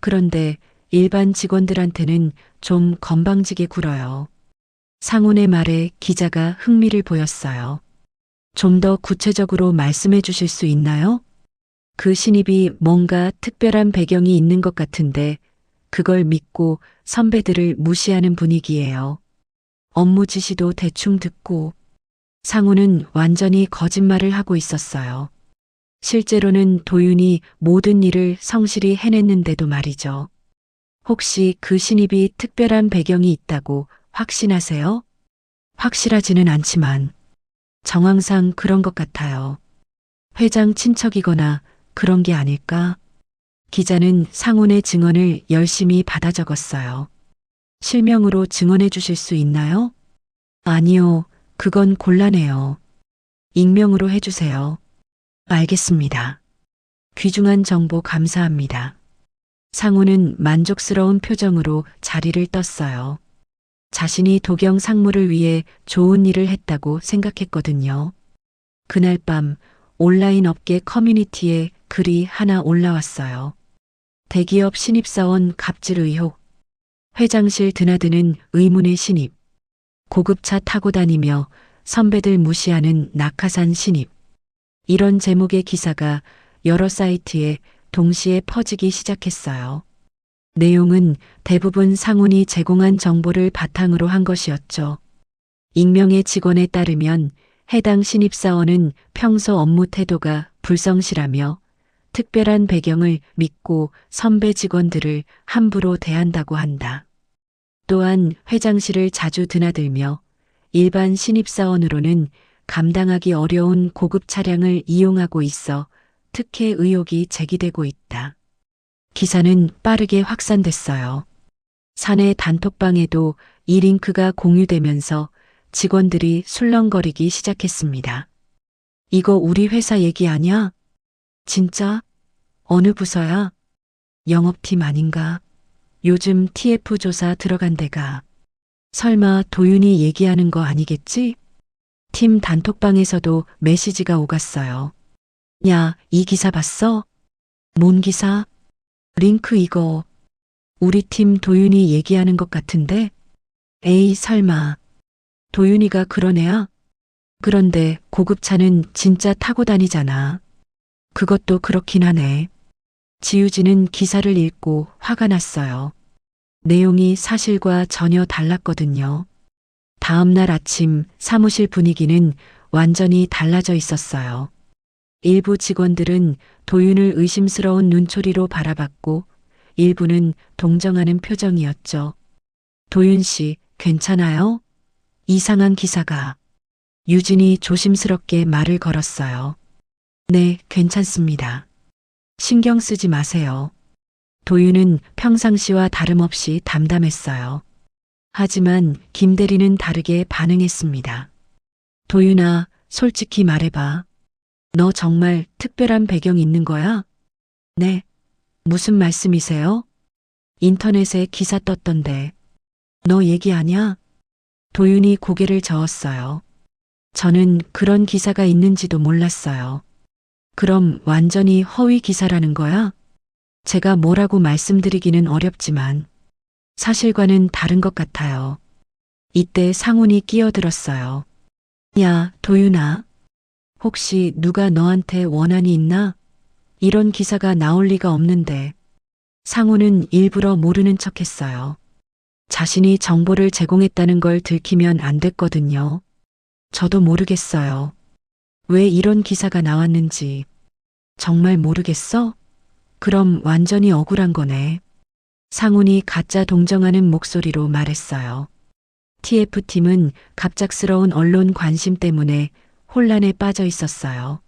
그런데 일반 직원들한테는 좀 건방지게 굴어요. 상훈의 말에 기자가 흥미를 보였어요. 좀 더 구체적으로 말씀해 주실 수 있나요? 그 신입이 뭔가 특별한 배경이 있는 것 같은데 그걸 믿고 선배들을 무시하는 분위기예요. 업무 지시도 대충 듣고. 상우는 완전히 거짓말을 하고 있었어요. 실제로는 도윤이 모든 일을 성실히 해냈는데도 말이죠. 혹시 그 신입이 특별한 배경이 있다고 확신하세요? 확실하지는 않지만 정황상 그런 것 같아요. 회장 친척이거나 그런 게 아닐까? 기자는 상훈의 증언을 열심히 받아 적었어요. 실명으로 증언해 주실 수 있나요? 아니요, 그건 곤란해요. 익명으로 해주세요. 알겠습니다. 귀중한 정보 감사합니다. 상훈은 만족스러운 표정으로 자리를 떴어요. 자신이 도경 상무를 위해 좋은 일을 했다고 생각했거든요. 그날 밤 온라인 업계 커뮤니티에 글이 하나 올라왔어요. 대기업 신입사원 갑질 의혹, 회장실 드나드는 의문의 신입, 고급차 타고 다니며 선배들 무시하는 낙하산 신입. 이런 제목의 기사가 여러 사이트에 동시에 퍼지기 시작했어요. 내용은 대부분 상훈이 제공한 정보를 바탕으로 한 것이었죠. 익명의 직원에 따르면 해당 신입사원은 평소 업무 태도가 불성실하며 특별한 배경을 믿고 선배 직원들을 함부로 대한다고 한다. 또한 회장실을 자주 드나들며 일반 신입사원으로는 감당하기 어려운 고급 차량을 이용하고 있어 특혜 의혹이 제기되고 있다. 기사는 빠르게 확산됐어요. 사내 단톡방에도 이 링크가 공유되면서 직원들이 술렁거리기 시작했습니다. 이거 우리 회사 얘기 아냐? 진짜? 어느 부서야? 영업팀 아닌가? 요즘 TF 조사 들어간 데가. 설마 도윤이 얘기하는 거 아니겠지? 팀 단톡방에서도 메시지가 오갔어요. 야, 이 기사 봤어? 뭔 기사? 링크 이거. 우리 팀 도윤이 얘기하는 것 같은데? 에이, 설마. 도윤이가 그런 애야? 그런데 고급차는 진짜 타고 다니잖아. 그것도 그렇긴 하네. 지우지는 기사를 읽고 화가 났어요. 내용이 사실과 전혀 달랐거든요. 다음 날 아침 사무실 분위기는 완전히 달라져 있었어요. 일부 직원들은 도윤을 의심스러운 눈초리로 바라봤고 일부는 동정하는 표정이었죠. 도윤 씨, 괜찮아요? 이상한 기사가. 유진이 조심스럽게 말을 걸었어요. 네, 괜찮습니다. 신경 쓰지 마세요. 도윤은 평상시와 다름없이 담담했어요. 하지만 김 대리는 다르게 반응했습니다. 도윤아, 솔직히 말해봐. 너 정말 특별한 배경 있는 거야? 네. 무슨 말씀이세요? 인터넷에 기사 떴던데. 너 얘기하냐? 도윤이 고개를 저었어요. 저는 그런 기사가 있는지도 몰랐어요. 그럼 완전히 허위 기사라는 거야? 제가 뭐라고 말씀드리기는 어렵지만 사실과는 다른 것 같아요. 이때 상훈이 끼어들었어요. 야, 도윤아. 혹시 누가 너한테 원한이 있나? 이런 기사가 나올 리가 없는데. 상훈은 일부러 모르는 척 했어요. 자신이 정보를 제공했다는 걸 들키면 안 됐거든요. 저도 모르겠어요. 왜 이런 기사가 나왔는지. 정말 모르겠어? 그럼 완전히 억울한 거네. 상훈이 가짜 동정하는 목소리로 말했어요. TF팀은 갑작스러운 언론 관심 때문에 혼란에 빠져 있었어요.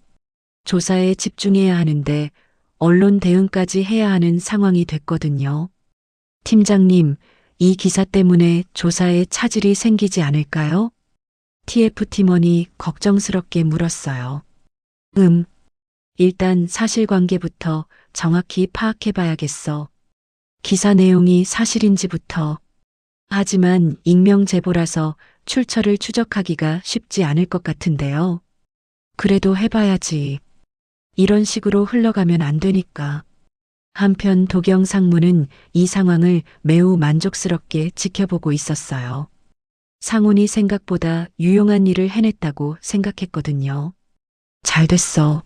조사에 집중해야 하는데 언론 대응까지 해야 하는 상황이 됐거든요. 팀장님, 이 기사 때문에 조사에 차질이 생기지 않을까요? TF팀원이 걱정스럽게 물었어요. 일단 사실관계부터 정확히 파악해 봐야겠어. 기사 내용이 사실인지부터. 하지만 익명 제보라서 출처를 추적하기가 쉽지 않을 것 같은데요. 그래도 해봐야지. 이런 식으로 흘러가면 안 되니까. 한편 도경 상무는 이 상황을 매우 만족스럽게 지켜보고 있었어요. 상훈이 생각보다 유용한 일을 해냈다고 생각했거든요. 잘 됐어.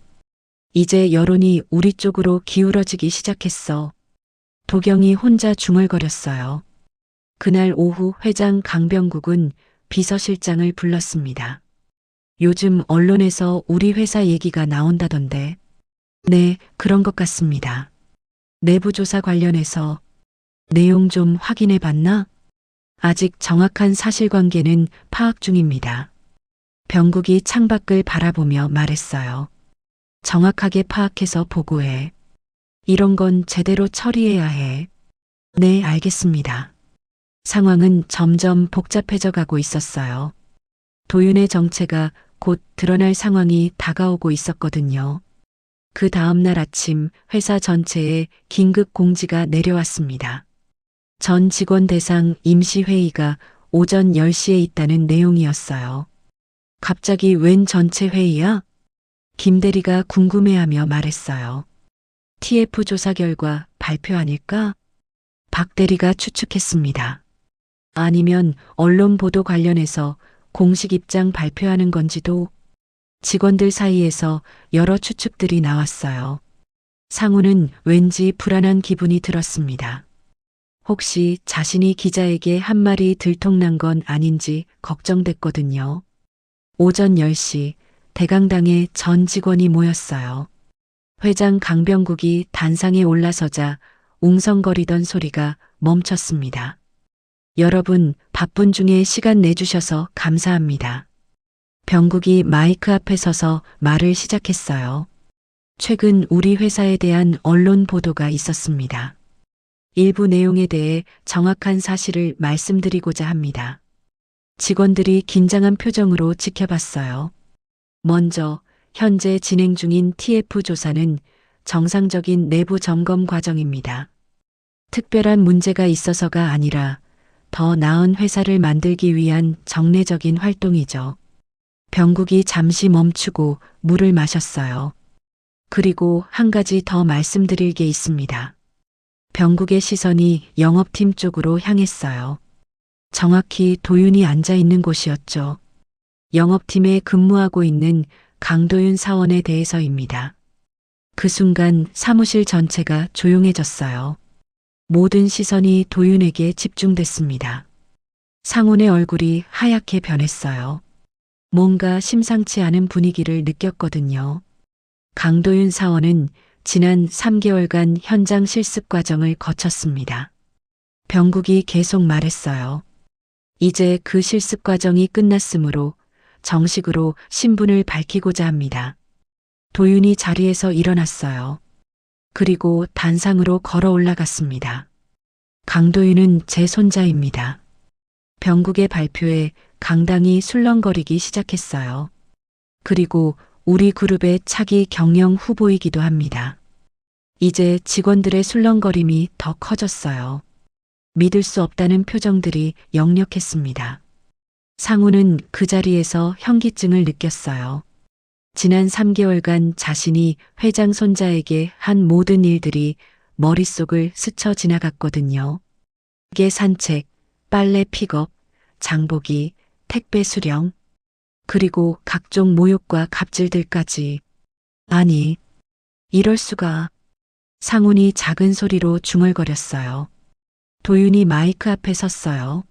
이제 여론이 우리 쪽으로 기울어지기 시작했어. 도경이 혼자 중얼거렸어요. 그날 오후 회장 강병국은 비서실장을 불렀습니다. 요즘 언론에서 우리 회사 얘기가 나온다던데. 네, 그런 것 같습니다. 내부조사 관련해서 내용 좀 확인해 봤나? 아직 정확한 사실관계는 파악 중입니다. 병국이 창밖을 바라보며 말했어요. 정확하게 파악해서 보고해. 이런 건 제대로 처리해야 해. 네, 알겠습니다. 상황은 점점 복잡해져 가고 있었어요. 도윤의 정체가 곧 드러날 상황이 다가오고 있었거든요. 그 다음날 아침 회사 전체에 긴급 공지가 내려왔습니다. 전 직원 대상 임시회의가 오전 10시에 있다는 내용이었어요. 갑자기 웬 전체 회의야? 김 대리가 궁금해하며 말했어요. TF 조사 결과 발표 아닐까? 박 대리가 추측했습니다. 아니면 언론 보도 관련해서 공식 입장 발표하는 건지도. 직원들 사이에서 여러 추측들이 나왔어요. 상훈은 왠지 불안한 기분이 들었습니다. 혹시 자신이 기자에게 한 말이 들통난 건 아닌지 걱정됐거든요. 오전 10시 대강당에 전 직원이 모였어요. 회장 강병국이 단상에 올라서자 웅성거리던 소리가 멈췄습니다. 여러분, 바쁜 중에 시간 내주셔서 감사합니다. 병국이 마이크 앞에 서서 말을 시작했어요. 최근 우리 회사에 대한 언론 보도가 있었습니다. 일부 내용에 대해 정확한 사실을 말씀드리고자 합니다. 직원들이 긴장한 표정으로 지켜봤어요. 먼저 현재 진행 중인 TF 조사는 정상적인 내부 점검 과정입니다. 특별한 문제가 있어서가 아니라 더 나은 회사를 만들기 위한 정례적인 활동이죠. 병국이 잠시 멈추고 물을 마셨어요. 그리고 한 가지 더 말씀드릴 게 있습니다. 병국의 시선이 영업팀 쪽으로 향했어요. 정확히 도윤이 앉아 있는 곳이었죠. 영업팀에 근무하고 있는 강도윤 사원에 대해서입니다. 그 순간 사무실 전체가 조용해졌어요. 모든 시선이 도윤에게 집중됐습니다. 상훈의 얼굴이 하얗게 변했어요. 뭔가 심상치 않은 분위기를 느꼈거든요. 강도윤 사원은 지난 3개월간 현장 실습 과정을 거쳤습니다. 병국이 계속 말했어요. 이제 그 실습 과정이 끝났으므로 정식으로 신분을 밝히고자 합니다. 도윤이 자리에서 일어났어요. 그리고 단상으로 걸어 올라갔습니다. 강도윤은 제 손자입니다. 병국의 발표에 강당이 술렁거리기 시작했어요. 그리고 우리 그룹의 차기 경영 후보이기도 합니다. 이제 직원들의 술렁거림이 더 커졌어요. 믿을 수 없다는 표정들이 역력했습니다. 상우는 그 자리에서 현기증을 느꼈어요. 지난 3개월간 자신이 회장 손자에게 한 모든 일들이 머릿속을 스쳐 지나갔거든요. 가게 산책, 빨래 픽업, 장보기, 택배 수령, 그리고 각종 모욕과 갑질들까지. 아니, 이럴 수가. 상훈이 작은 소리로 중얼거렸어요. 도윤이 마이크 앞에 섰어요.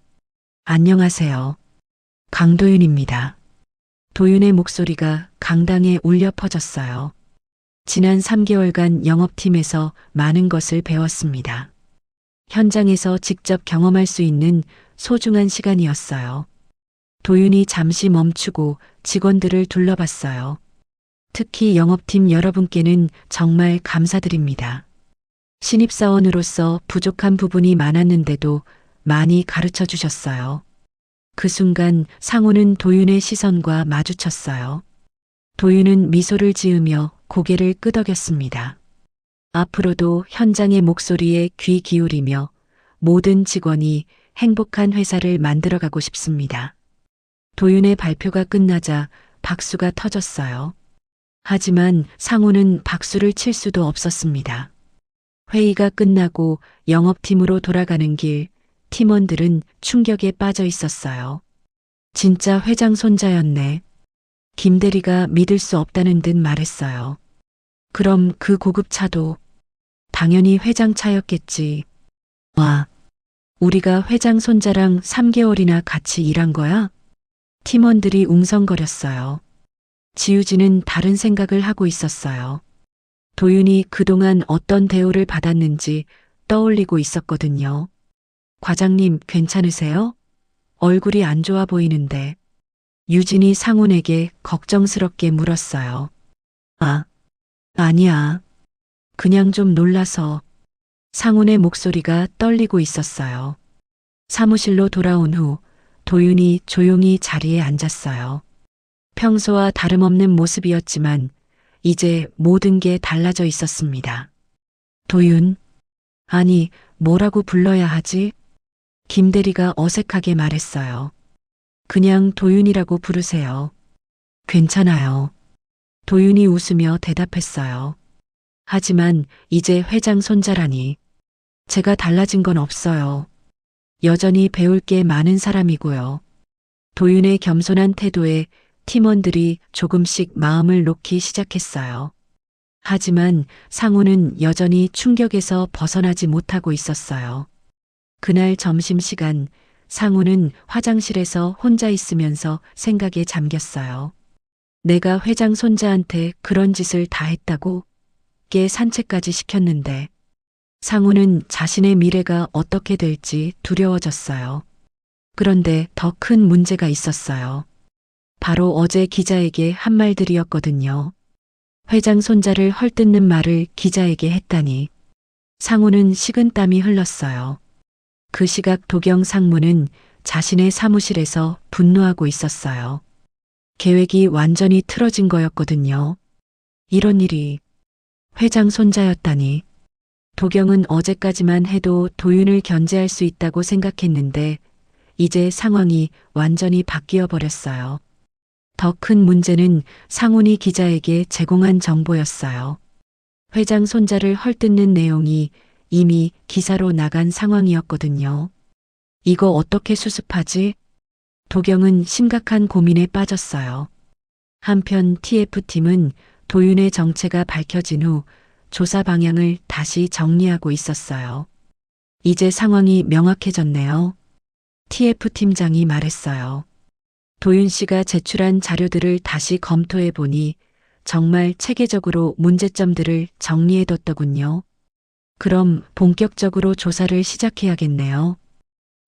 안녕하세요. 강도윤입니다. 도윤의 목소리가 강당에 울려 퍼졌어요. 지난 3개월간 영업팀에서 많은 것을 배웠습니다. 현장에서 직접 경험할 수 있는 소중한 시간이었어요. 도윤이 잠시 멈추고 직원들을 둘러봤어요. 특히 영업팀 여러분께는 정말 감사드립니다. 신입사원으로서 부족한 부분이 많았는데도 많이 가르쳐 주셨어요. 그 순간 상우는 도윤의 시선과 마주쳤어요. 도윤은 미소를 지으며 고개를 끄덕였습니다. 앞으로도 현장의 목소리에 귀 기울이며 모든 직원이 행복한 회사를 만들어가고 싶습니다. 도윤의 발표가 끝나자 박수가 터졌어요. 하지만 상우는 박수를 칠 수도 없었습니다. 회의가 끝나고 영업팀으로 돌아가는 길, 팀원들은 충격에 빠져 있었어요. 진짜 회장 손자였네. 김 대리가 믿을 수 없다는 듯 말했어요. 그럼 그 고급 차도 당연히 회장 차였겠지. 와, 우리가 회장 손자랑 3개월이나 같이 일한 거야? 팀원들이 웅성거렸어요. 지우지는 다른 생각을 하고 있었어요. 도윤이 그동안 어떤 대우를 받았는지 떠올리고 있었거든요. 과장님 괜찮으세요? 얼굴이 안 좋아 보이는데. 유진이 상훈에게 걱정스럽게 물었어요. 아, 아니야. 그냥 좀 놀라서. 상훈의 목소리가 떨리고 있었어요. 사무실로 돌아온 후 도윤이 조용히 자리에 앉았어요. 평소와 다름없는 모습이었지만 이제 모든 게 달라져 있었습니다. 도윤? 아니, 뭐라고 불러야 하지? 김 대리가 어색하게 말했어요. 그냥 도윤이라고 부르세요. 괜찮아요. 도윤이 웃으며 대답했어요. 하지만 이제 회장 손자라니. 제가 달라진 건 없어요. 여전히 배울 게 많은 사람이고요. 도윤의 겸손한 태도에 팀원들이 조금씩 마음을 놓기 시작했어요. 하지만 상우는 여전히 충격에서 벗어나지 못하고 있었어요. 그날 점심시간 상우는 화장실에서 혼자 있으면서 생각에 잠겼어요. 내가 회장 손자한테 그런 짓을 다 했다고? 깨 산책까지 시켰는데. 상우는 자신의 미래가 어떻게 될지 두려워졌어요. 그런데 더 큰 문제가 있었어요. 바로 어제 기자에게 한 말들이었거든요. 회장 손자를 헐뜯는 말을 기자에게 했다니. 상우는 식은땀이 흘렀어요. 그 시각 도경 상무는 자신의 사무실에서 분노하고 있었어요. 계획이 완전히 틀어진 거였거든요. 이런 일이 회장 손자였다니. 도경은 어제까지만 해도 도윤을 견제할 수 있다고 생각했는데 이제 상황이 완전히 바뀌어 버렸어요. 더 큰 문제는 상훈이 기자에게 제공한 정보였어요. 회장 손자를 헐뜯는 내용이 이미 기사로 나간 상황이었거든요. 이거 어떻게 수습하지? 도경은 심각한 고민에 빠졌어요. 한편 TF팀은 도윤의 정체가 밝혀진 후 조사 방향을 다시 정리하고 있었어요. 이제 상황이 명확해졌네요. TF팀장이 말했어요. 도윤 씨가 제출한 자료들을 다시 검토해 보니 정말 체계적으로 문제점들을 정리해뒀더군요. 그럼 본격적으로 조사를 시작해야겠네요.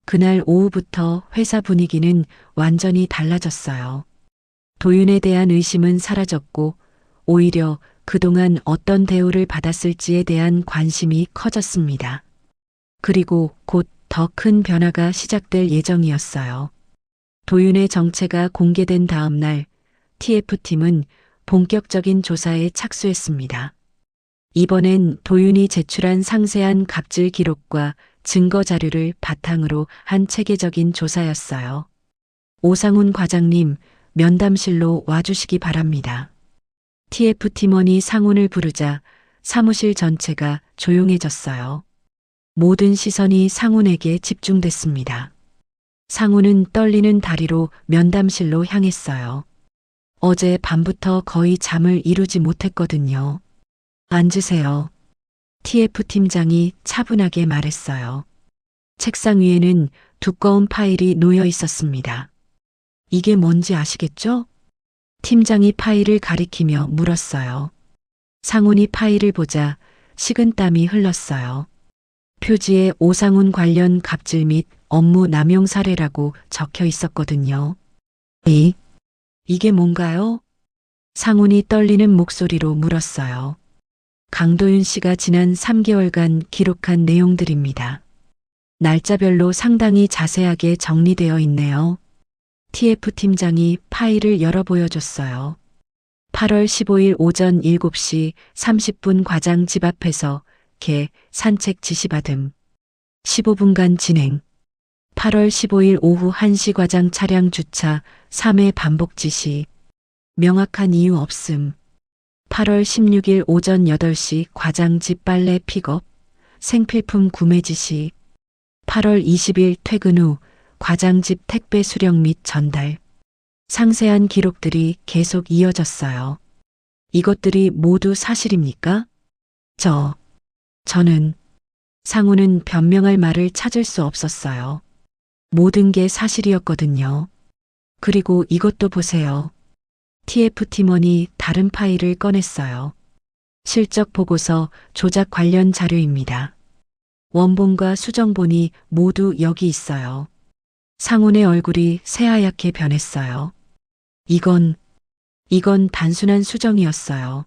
그날 오후부터 회사 분위기는 완전히 달라졌어요. 도윤에 대한 의심은 사라졌고 오히려 그동안 어떤 대우를 받았을지에 대한 관심이 커졌습니다. 그리고 곧 더 큰 변화가 시작될 예정이었어요. 도윤의 정체가 공개된 다음 날 TF팀은 본격적인 조사에 착수했습니다. 이번엔 도윤이 제출한 상세한 갑질 기록과 증거 자료를 바탕으로 한 체계적인 조사였어요. 오상훈 과장님, 면담실로 와주시기 바랍니다. TF 팀원이 상훈을 부르자 사무실 전체가 조용해졌어요. 모든 시선이 상훈에게 집중됐습니다. 상훈은 떨리는 다리로 면담실로 향했어요. 어제 밤부터 거의 잠을 이루지 못했거든요. 앉으세요. TF 팀장이 차분하게 말했어요. 책상 위에는 두꺼운 파일이 놓여 있었습니다. 이게 뭔지 아시겠죠? 팀장이 파일을 가리키며 물었어요. 상훈이 파일을 보자 식은땀이 흘렀어요. 표지에 오상훈 관련 갑질 및 업무 남용 사례라고 적혀 있었거든요. 이게 뭔가요? 상훈이 떨리는 목소리로 물었어요. 강도윤 씨가 지난 3개월간 기록한 내용들입니다. 날짜별로 상당히 자세하게 정리되어 있네요. TF 팀장이 파일을 열어 보여줬어요. 8월 15일 오전 7시 30분 과장 집 앞에서 개 산책 지시받음. 15분간 진행. 8월 15일 오후 1시 과장 차량 주차 3회 반복 지시. 명확한 이유 없음. 8월 16일 오전 8시 과장 집 빨래 픽업. 생필품 구매 지시. 8월 20일 퇴근 후 과장 집 택배 수령 및 전달. 상세한 기록들이 계속 이어졌어요. 이것들이 모두 사실입니까? 저는 상훈은 변명할 말을 찾을 수 없었어요. 모든 게 사실이었거든요. 그리고 이것도 보세요. TF 팀원이 다른 파일을 꺼냈어요. 실적 보고서 조작 관련 자료입니다. 원본과 수정본이 모두 여기 있어요. 상훈의 얼굴이 새하얗게 변했어요. 이건 단순한 수정이었어요.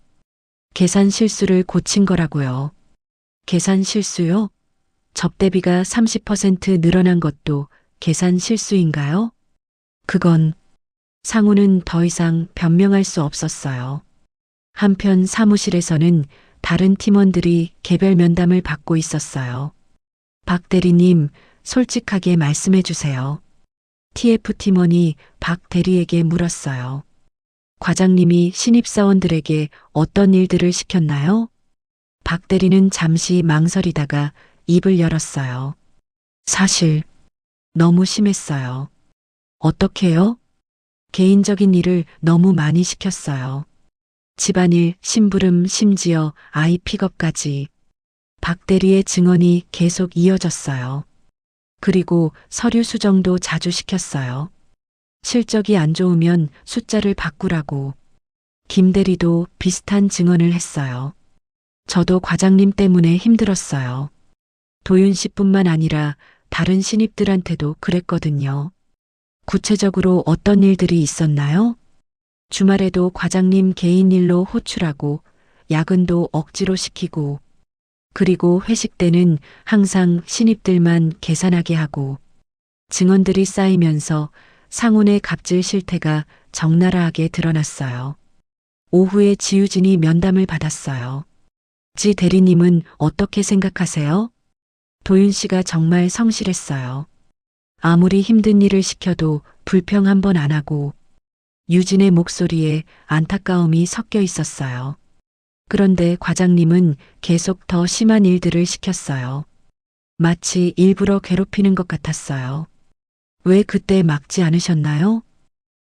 계산 실수를 고친 거라고요. 계산 실수요? 접대비가 30% 늘어난 것도 계산 실수인가요? 그건 상훈은 더 이상 변명할 수 없었어요. 한편 사무실에서는 다른 팀원들이 개별 면담을 받고 있었어요. 박 대리님, 솔직하게 말씀해 주세요. TF 팀원이 박 대리에게 물었어요. 과장님이 신입사원들에게 어떤 일들을 시켰나요? 박 대리는 잠시 망설이다가 입을 열었어요. 사실 너무 심했어요. 어떻게요? 개인적인 일을 너무 많이 시켰어요. 집안일, 심부름, 심지어 아이 픽업까지. 박 대리의 증언이 계속 이어졌어요. 그리고 서류 수정도 자주 시켰어요. 실적이 안 좋으면 숫자를 바꾸라고. 김 대리도 비슷한 증언을 했어요. 저도 과장님 때문에 힘들었어요. 도윤 씨뿐만 아니라 다른 신입들한테도 그랬거든요. 구체적으로 어떤 일들이 있었나요? 주말에도 과장님 개인 일로 호출하고 야근도 억지로 시키고 그리고 회식 때는 항상 신입들만 계산하게 하고 증언들이 쌓이면서 상훈의 갑질 실태가 적나라하게 드러났어요. 오후에 지유진이 면담을 받았어요. 지 대리님은 어떻게 생각하세요? 도윤 씨가 정말 성실했어요. 아무리 힘든 일을 시켜도 불평 한 번 안 하고 유진의 목소리에 안타까움이 섞여 있었어요. 그런데 과장님은 계속 더 심한 일들을 시켰어요. 마치 일부러 괴롭히는 것 같았어요. 왜 그때 막지 않으셨나요?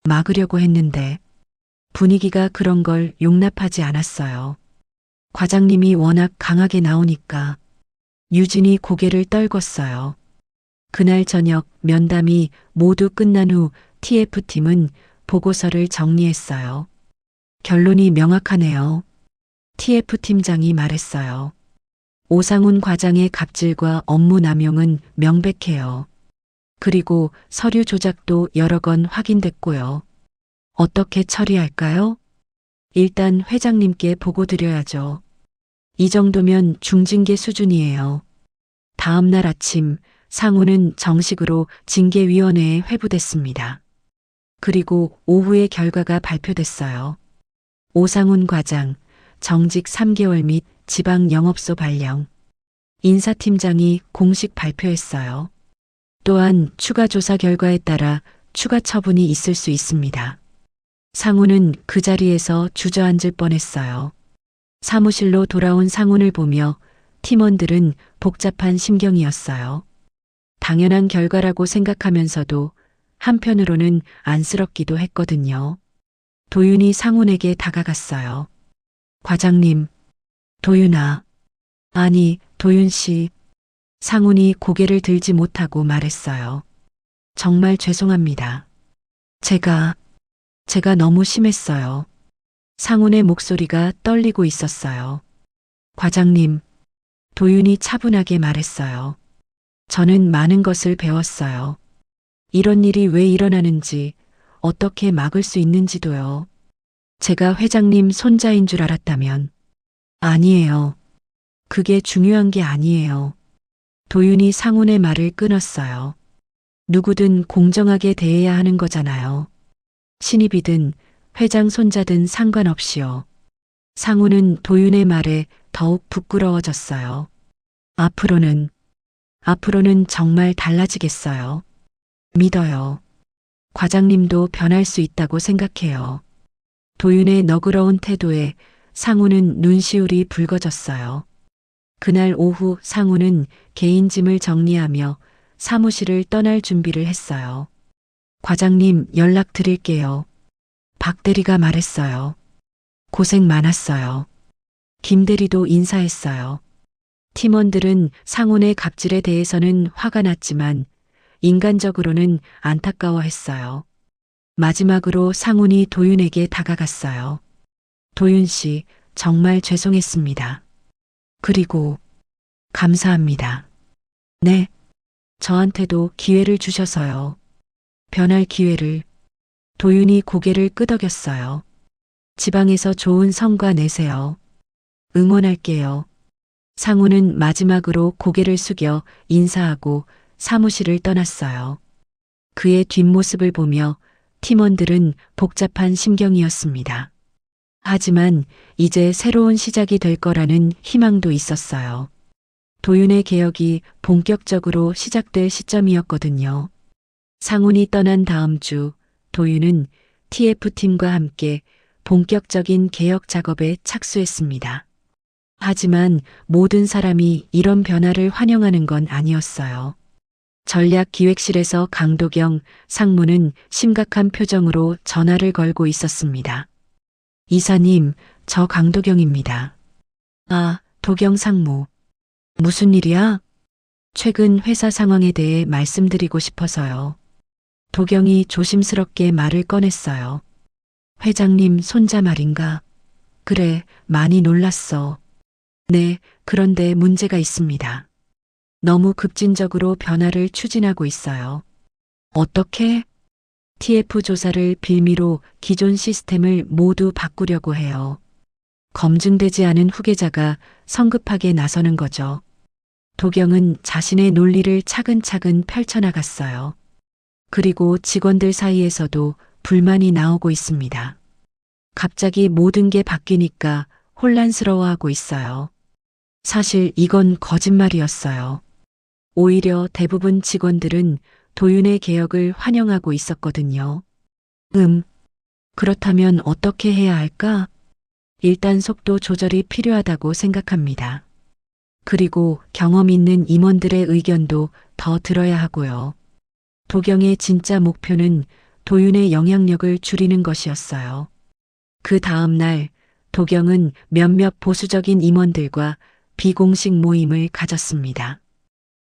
막으려고 했는데 분위기가 그런 걸 용납하지 않았어요. 과장님이 워낙 강하게 나오니까. 유진이 고개를 떨궜어요. 그날 저녁 면담이 모두 끝난 후 TF팀은 보고서를 정리했어요. 결론이 명확하네요. TF팀장이 말했어요. 오상훈 과장의 갑질과 업무 남용은 명백해요. 그리고 서류 조작도 여러 건 확인됐고요. 어떻게 처리할까요? 일단 회장님께 보고 드려야죠. 이 정도면 중징계 수준이에요. 다음 날 아침 상훈은 정식으로 징계위원회에 회부됐습니다. 그리고 오후에 결과가 발표됐어요. 오상훈 과장, 정직 3개월 및 지방 영업소 발령. 인사팀장이 공식 발표했어요. 또한 추가 조사 결과에 따라 추가 처분이 있을 수 있습니다. 상훈은 그 자리에서 주저앉을 뻔했어요. 사무실로 돌아온 상훈을 보며 팀원들은 복잡한 심경이었어요. 당연한 결과라고 생각하면서도 한편으로는 안쓰럽기도 했거든요. 도윤이 상훈에게 다가갔어요. 과장님, 도윤아. 아니, 도윤 씨. 상훈이 고개를 들지 못하고 말했어요. 정말 죄송합니다. 제가 너무 심했어요. 상훈의 목소리가 떨리고 있었어요. 과장님, 도윤이 차분하게 말했어요. 저는 많은 것을 배웠어요. 이런 일이 왜 일어나는지, 어떻게 막을 수 있는지도요. 제가 회장님 손자인 줄 알았다면. 아니에요. 그게 중요한 게 아니에요. 도윤이 상훈의 말을 끊었어요. 누구든 공정하게 대해야 하는 거잖아요. 신입이든 회장 손자든 상관없이요. 상훈은 도윤의 말에 더욱 부끄러워졌어요. 앞으로는 정말 달라지겠어요. 믿어요. 과장님도 변할 수 있다고 생각해요. 도윤의 너그러운 태도에 상훈은 눈시울이 붉어졌어요. 그날 오후 상훈은 개인 짐을 정리하며 사무실을 떠날 준비를 했어요. 과장님 연락 드릴게요. 박 대리가 말했어요. 고생 많았어요. 김 대리도 인사했어요. 팀원들은 상훈의 갑질에 대해서는 화가 났지만 인간적으로는 안타까워했어요. 마지막으로 상훈이 도윤에게 다가갔어요. 도윤 씨, 정말 죄송했습니다. 그리고 감사합니다. 네, 저한테도 기회를 주셔서요. 변할 기회를. 도윤이 고개를 끄덕였어요. 지방에서 좋은 성과 내세요. 응원할게요. 상훈은 마지막으로 고개를 숙여 인사하고 사무실을 떠났어요. 그의 뒷모습을 보며 팀원들은 복잡한 심경이었습니다. 하지만 이제 새로운 시작이 될 거라는 희망도 있었어요. 도윤의 개혁이 본격적으로 시작될 시점이었거든요. 상훈이 떠난 다음 주 도윤은 TF팀과 함께 본격적인 개혁 작업에 착수했습니다. 하지만 모든 사람이 이런 변화를 환영하는 건 아니었어요. 전략기획실에서 강도경 상무는 심각한 표정으로 전화를 걸고 있었습니다. 이사님, 저 강도경입니다. 아, 도경 상무. 무슨 일이야? 최근 회사 상황에 대해 말씀드리고 싶어서요. 도경이 조심스럽게 말을 꺼냈어요. 회장님 손자 말인가? 그래, 많이 놀랐어. 네, 그런데 문제가 있습니다. 너무 급진적으로 변화를 추진하고 있어요. 어떻게? TF 조사를 빌미로 기존 시스템을 모두 바꾸려고 해요. 검증되지 않은 후계자가 성급하게 나서는 거죠. 도경은 자신의 논리를 차근차근 펼쳐나갔어요. 그리고 직원들 사이에서도 불만이 나오고 있습니다. 갑자기 모든 게 바뀌니까 혼란스러워하고 있어요. 사실 이건 거짓말이었어요. 오히려 대부분 직원들은 도윤의 개혁을 환영하고 있었거든요. 그렇다면 어떻게 해야 할까? 일단 속도 조절이 필요하다고 생각합니다. 그리고 경험 있는 임원들의 의견도 더 들어야 하고요. 도경의 진짜 목표는 도윤의 영향력을 줄이는 것이었어요. 그 다음 날 도경은 몇몇 보수적인 임원들과 비공식 모임을 가졌습니다.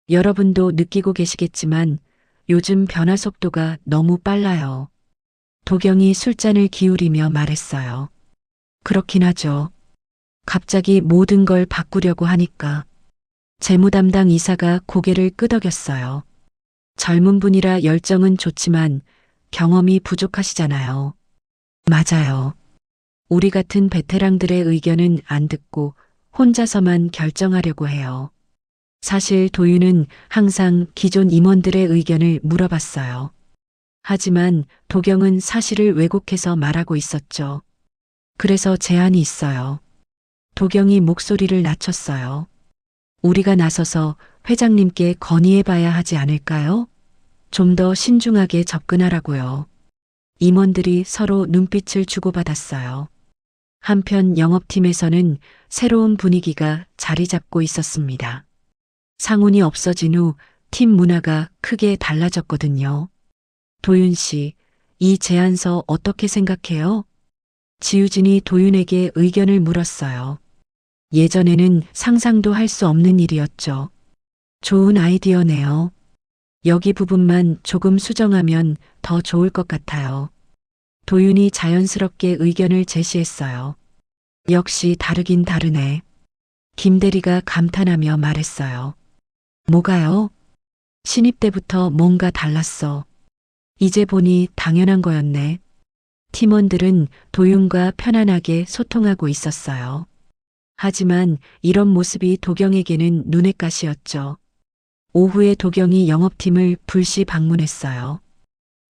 여러분도 느끼고 계시겠지만 요즘 변화 속도가 너무 빨라요. 도경이 술잔을 기울이며 말했어요. 그렇긴 하죠. 갑자기 모든 걸 바꾸려고 하니까. 재무 담당 이사가 고개를 끄덕였어요. 젊은 분이라 열정은 좋지만 경험이 부족하시잖아요. 맞아요. 우리 같은 베테랑들의 의견은 안 듣고 혼자서만 결정하려고 해요. 사실 도윤은 항상 기존 임원들의 의견을 물어봤어요. 하지만 도경은 사실을 왜곡해서 말하고 있었죠. 그래서 제안이 있어요. 도경이 목소리를 낮췄어요. 우리가 나서서 회장님께 건의해봐야 하지 않을까요? 좀 더 신중하게 접근하라고요. 임원들이 서로 눈빛을 주고받았어요. 한편 영업팀에서는 새로운 분위기가 자리 잡고 있었습니다. 상훈이 없어진 후 팀 문화가 크게 달라졌거든요. 도윤 씨, 이 제안서 어떻게 생각해요? 지우진이 도윤에게 의견을 물었어요. 예전에는 상상도 할 수 없는 일이었죠. 좋은 아이디어네요. 여기 부분만 조금 수정하면 더 좋을 것 같아요. 도윤이 자연스럽게 의견을 제시했어요. 역시 다르긴 다르네. 김 대리가 감탄하며 말했어요. 뭐가요? 신입 때부터 뭔가 달랐어. 이제 보니 당연한 거였네. 팀원들은 도윤과 편안하게 소통하고 있었어요. 하지만 이런 모습이 도경에게는 눈엣 가시였죠. 오후에 도경이 영업팀을 불시 방문했어요.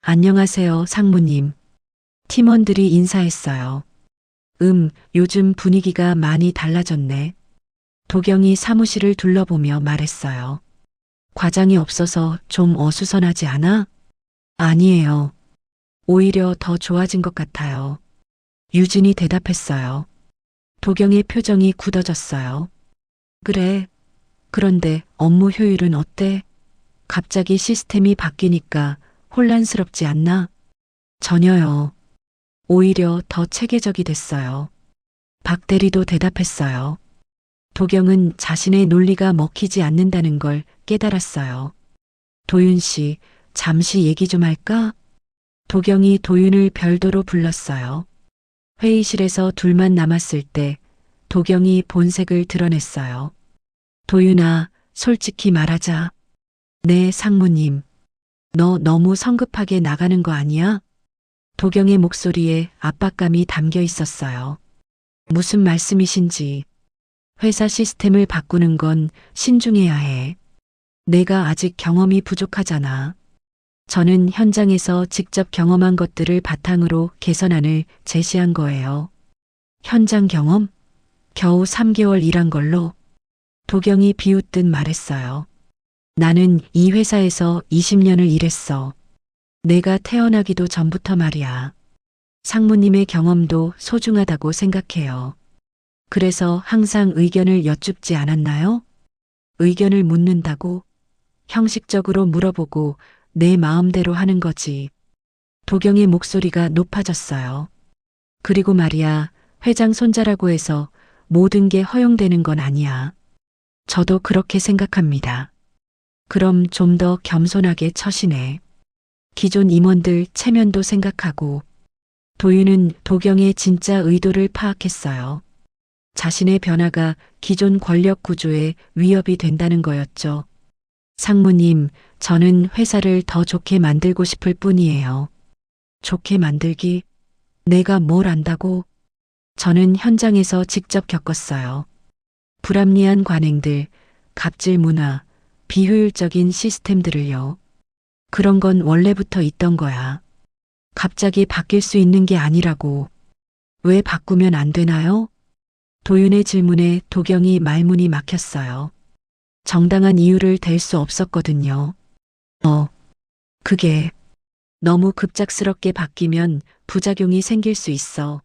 안녕하세요, 상무님. 팀원들이 인사했어요. 요즘 분위기가 많이 달라졌네. 도경이 사무실을 둘러보며 말했어요. 과장이 없어서 좀 어수선하지 않아? 아니에요. 오히려 더 좋아진 것 같아요. 유진이 대답했어요. 도경의 표정이 굳어졌어요. 그래. 그런데 업무 효율은 어때? 갑자기 시스템이 바뀌니까 혼란스럽지 않나? 전혀요. 오히려 더 체계적이 됐어요. 박 대리도 대답했어요. 도경은 자신의 논리가 먹히지 않는다는 걸 깨달았어요. 도윤 씨, 잠시 얘기 좀 할까? 도경이 도윤을 별도로 불렀어요. 회의실에서 둘만 남았을 때 도경이 본색을 드러냈어요. 도윤아, 솔직히 말하자. 네, 상무님. 너 너무 성급하게 나가는 거 아니야? 도경의 목소리에 압박감이 담겨 있었어요. 무슨 말씀이신지. 회사 시스템을 바꾸는 건 신중해야 해. 내가 아직 경험이 부족하잖아. 저는 현장에서 직접 경험한 것들을 바탕으로 개선안을 제시한 거예요. 현장 경험? 겨우 3개월 일한 걸로? 도경이 비웃듯 말했어요. 나는 이 회사에서 20년을 일했어. 내가 태어나기도 전부터 말이야. 상무님의 경험도 소중하다고 생각해요. 그래서 항상 의견을 여쭙지 않았나요? 의견을 묻는다고? 형식적으로 물어보고 내 마음대로 하는 거지. 도경의 목소리가 높아졌어요. 그리고 말이야, 회장 손자라고 해서 모든 게 허용되는 건 아니야. 저도 그렇게 생각합니다. 그럼 좀 더 겸손하게 처시네. 기존 임원들 체면도 생각하고. 도윤은 도경의 진짜 의도를 파악했어요. 자신의 변화가 기존 권력 구조에 위협이 된다는 거였죠. 상무님, 저는 회사를 더 좋게 만들고 싶을 뿐이에요. 좋게 만들기? 내가 뭘 안다고? 저는 현장에서 직접 겪었어요. 불합리한 관행들, 갑질 문화, 비효율적인 시스템들을요. 그런 건 원래부터 있던 거야. 갑자기 바뀔 수 있는 게 아니라고. 왜 바꾸면 안 되나요? 도윤의 질문에 도경이 말문이 막혔어요. 정당한 이유를 댈 수 없었거든요. 그게 너무 급작스럽게 바뀌면 부작용이 생길 수 있어.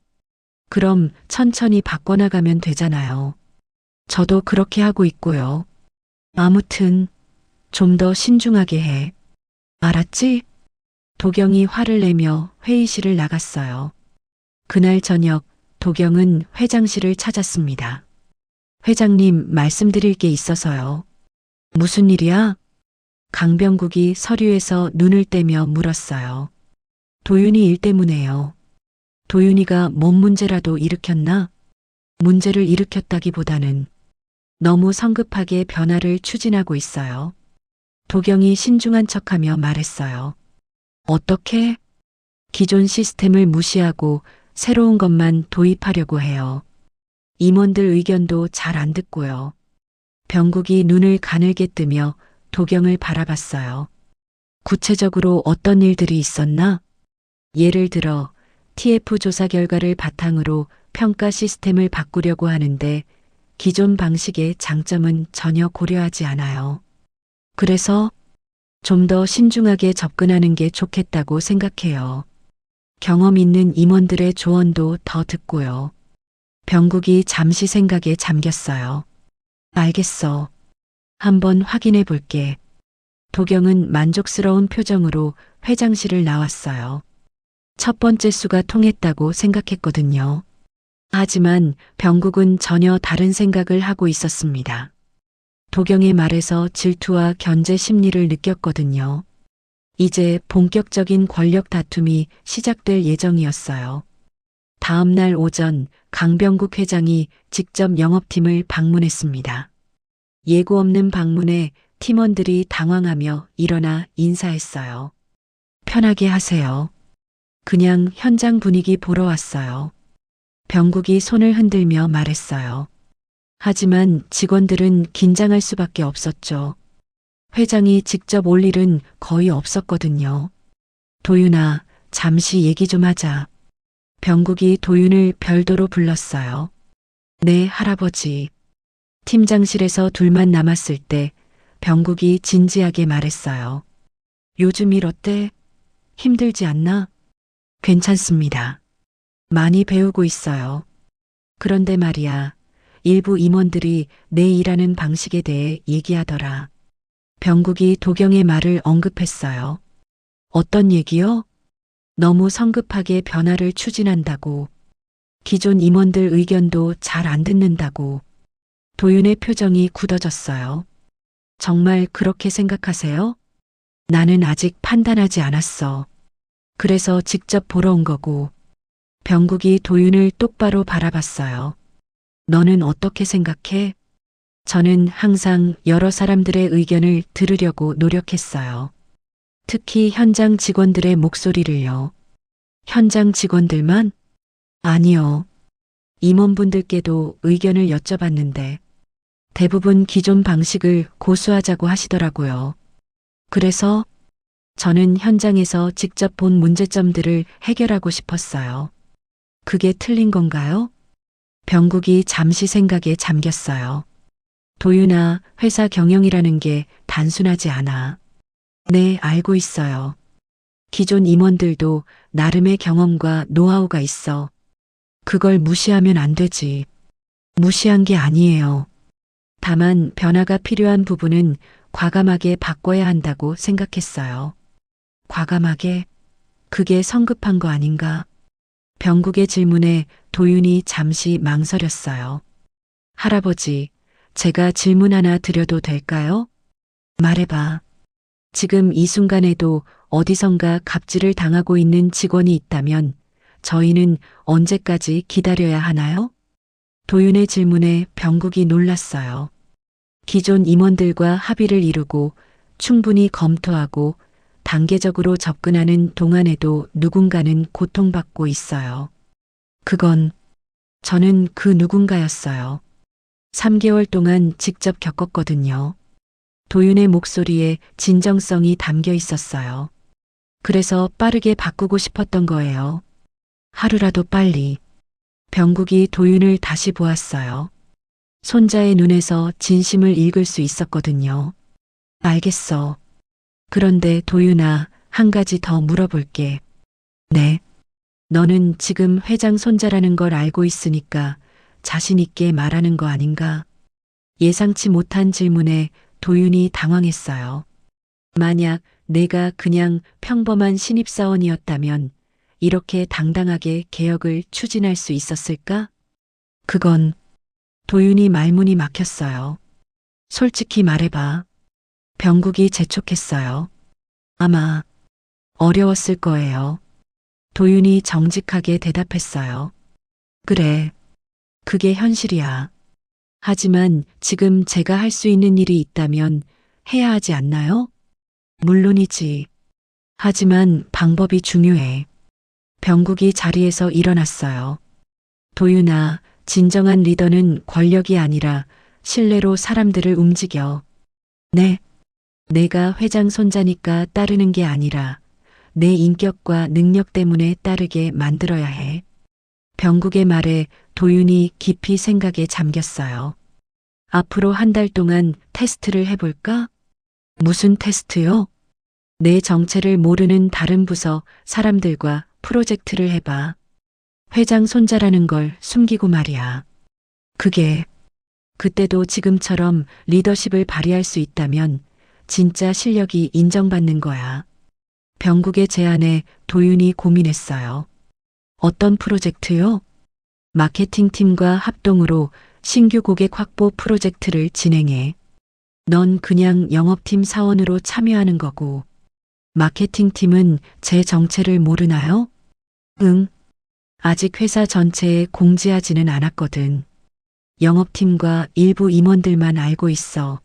그럼 천천히 바꿔나가면 되잖아요. 저도 그렇게 하고 있고요. 아무튼 좀 더 신중하게 해. 알았지? 도경이 화를 내며 회의실을 나갔어요. 그날 저녁 도경은 회장실을 찾았습니다. 회장님, 말씀드릴 게 있어서요. 무슨 일이야? 강병국이 서류에서 눈을 떼며 물었어요. 도윤이 일 때문에요. 도윤이가 뭔 문제라도 일으켰나? 문제를 일으켰다기보다는 너무 성급하게 변화를 추진하고 있어요. 도경이 신중한 척하며 말했어요. 어떻게? 기존 시스템을 무시하고 새로운 것만 도입하려고 해요. 임원들 의견도 잘 안 듣고요. 병국이 눈을 가늘게 뜨며 도경을 바라봤어요. 구체적으로 어떤 일들이 있었나? 예를 들어 TF 조사 결과를 바탕으로 평가 시스템을 바꾸려고 하는데 기존 방식의 장점은 전혀 고려하지 않아요. 그래서 좀 더 신중하게 접근하는 게 좋겠다고 생각해요. 경험 있는 임원들의 조언도 더 듣고요. 병국이 잠시 생각에 잠겼어요. 알겠어. 한번 확인해 볼게. 도경은 만족스러운 표정으로 회장실을 나왔어요. 첫 번째 수가 통했다고 생각했거든요. 하지만 병국은 전혀 다른 생각을 하고 있었습니다. 도경의 말에서 질투와 견제 심리를 느꼈거든요. 이제 본격적인 권력 다툼이 시작될 예정이었어요. 다음 날 오전 강병국 회장이 직접 영업팀을 방문했습니다. 예고 없는 방문에 팀원들이 당황하며 일어나 인사했어요. 편하게 하세요. 그냥 현장 분위기 보러 왔어요. 병국이 손을 흔들며 말했어요. 하지만 직원들은 긴장할 수밖에 없었죠. 회장이 직접 올 일은 거의 없었거든요. 도윤아, 잠시 얘기 좀 하자. 병국이 도윤을 별도로 불렀어요. 네, 할아버지. 팀장실에서 둘만 남았을 때 병국이 진지하게 말했어요. 요즘 일 어때? 힘들지 않나? 괜찮습니다. 많이 배우고 있어요. 그런데 말이야, 일부 임원들이 내 일하는 방식에 대해 얘기하더라. 병국이 도경의 말을 언급했어요. 어떤 얘기요? 너무 성급하게 변화를 추진한다고. 기존 임원들 의견도 잘 안 듣는다고. 도윤의 표정이 굳어졌어요. 정말 그렇게 생각하세요? 나는 아직 판단하지 않았어. 그래서 직접 보러 온 거고. 병국이 도윤을 똑바로 바라봤어요. 너는 어떻게 생각해? 저는 항상 여러 사람들의 의견을 들으려고 노력했어요. 특히 현장 직원들의 목소리를요. 현장 직원들만? 아니요. 임원분들께도 의견을 여쭤봤는데 대부분 기존 방식을 고수하자고 하시더라고요. 그래서 저는 현장에서 직접 본 문제점들을 해결하고 싶었어요. 그게 틀린 건가요? 병국이 잠시 생각에 잠겼어요. 도윤아, 회사 경영이라는 게 단순하지 않아. 네, 알고 있어요. 기존 임원들도 나름의 경험과 노하우가 있어. 그걸 무시하면 안 되지. 무시한 게 아니에요. 다만 변화가 필요한 부분은 과감하게 바꿔야 한다고 생각했어요. 과감하게? 그게 성급한 거 아닌가? 병국의 질문에 도윤이 잠시 망설였어요. 할아버지, 제가 질문 하나 드려도 될까요? 말해봐. 지금 이 순간에도 어디선가 갑질을 당하고 있는 직원이 있다면 저희는 언제까지 기다려야 하나요? 도윤의 질문에 병국이 놀랐어요. 기존 임원들과 합의를 이루고 충분히 검토하고 단계적으로 접근하는 동안에도 누군가는 고통받고 있어요. 그건 저는 그 누군가였어요. 3개월 동안 직접 겪었거든요. 도윤의 목소리에 진정성이 담겨 있었어요. 그래서 빠르게 바꾸고 싶었던 거예요. 하루라도 빨리. 병국이 도윤을 다시 보았어요. 손자의 눈에서 진심을 읽을 수 있었거든요. 알겠어. 그런데 도윤아, 한 가지 더 물어볼게. 네. 너는 지금 회장 손자라는 걸 알고 있으니까 자신 있게 말하는 거 아닌가? 예상치 못한 질문에 도윤이 당황했어요. 만약 내가 그냥 평범한 신입사원이었다면 이렇게 당당하게 개혁을 추진할 수 있었을까? 그건 도윤이 말문이 막혔어요. 솔직히 말해봐. 병국이 재촉했어요. 아마 어려웠을 거예요. 도윤이 정직하게 대답했어요. 그래. 그게 현실이야. 하지만 지금 제가 할 수 있는 일이 있다면 해야 하지 않나요? 물론이지. 하지만 방법이 중요해. 병국이 자리에서 일어났어요. 도윤아, 진정한 리더는 권력이 아니라 신뢰로 사람들을 움직여. 네. 내가 회장 손자니까 따르는 게 아니라 내 인격과 능력 때문에 따르게 만들어야 해. 병국의 말에 도윤이 깊이 생각에 잠겼어요. 앞으로 한 달 동안 테스트를 해볼까? 무슨 테스트요? 내 정체를 모르는 다른 부서 사람들과 프로젝트를 해봐. 회장 손자라는 걸 숨기고 말이야. 그게 그때도 지금처럼 리더십을 발휘할 수 있다면 진짜 실력이 인정받는 거야. 병국의 제안에 도윤이 고민했어요. 어떤 프로젝트요? 마케팅 팀과 합동으로 신규 고객 확보 프로젝트를 진행해. 넌 그냥 영업팀 사원으로 참여하는 거고, 마케팅 팀은 제 정체를 모르나요? 응. 아직 회사 전체에 공지하지는 않았거든. 영업팀과 일부 임원들만 알고 있어.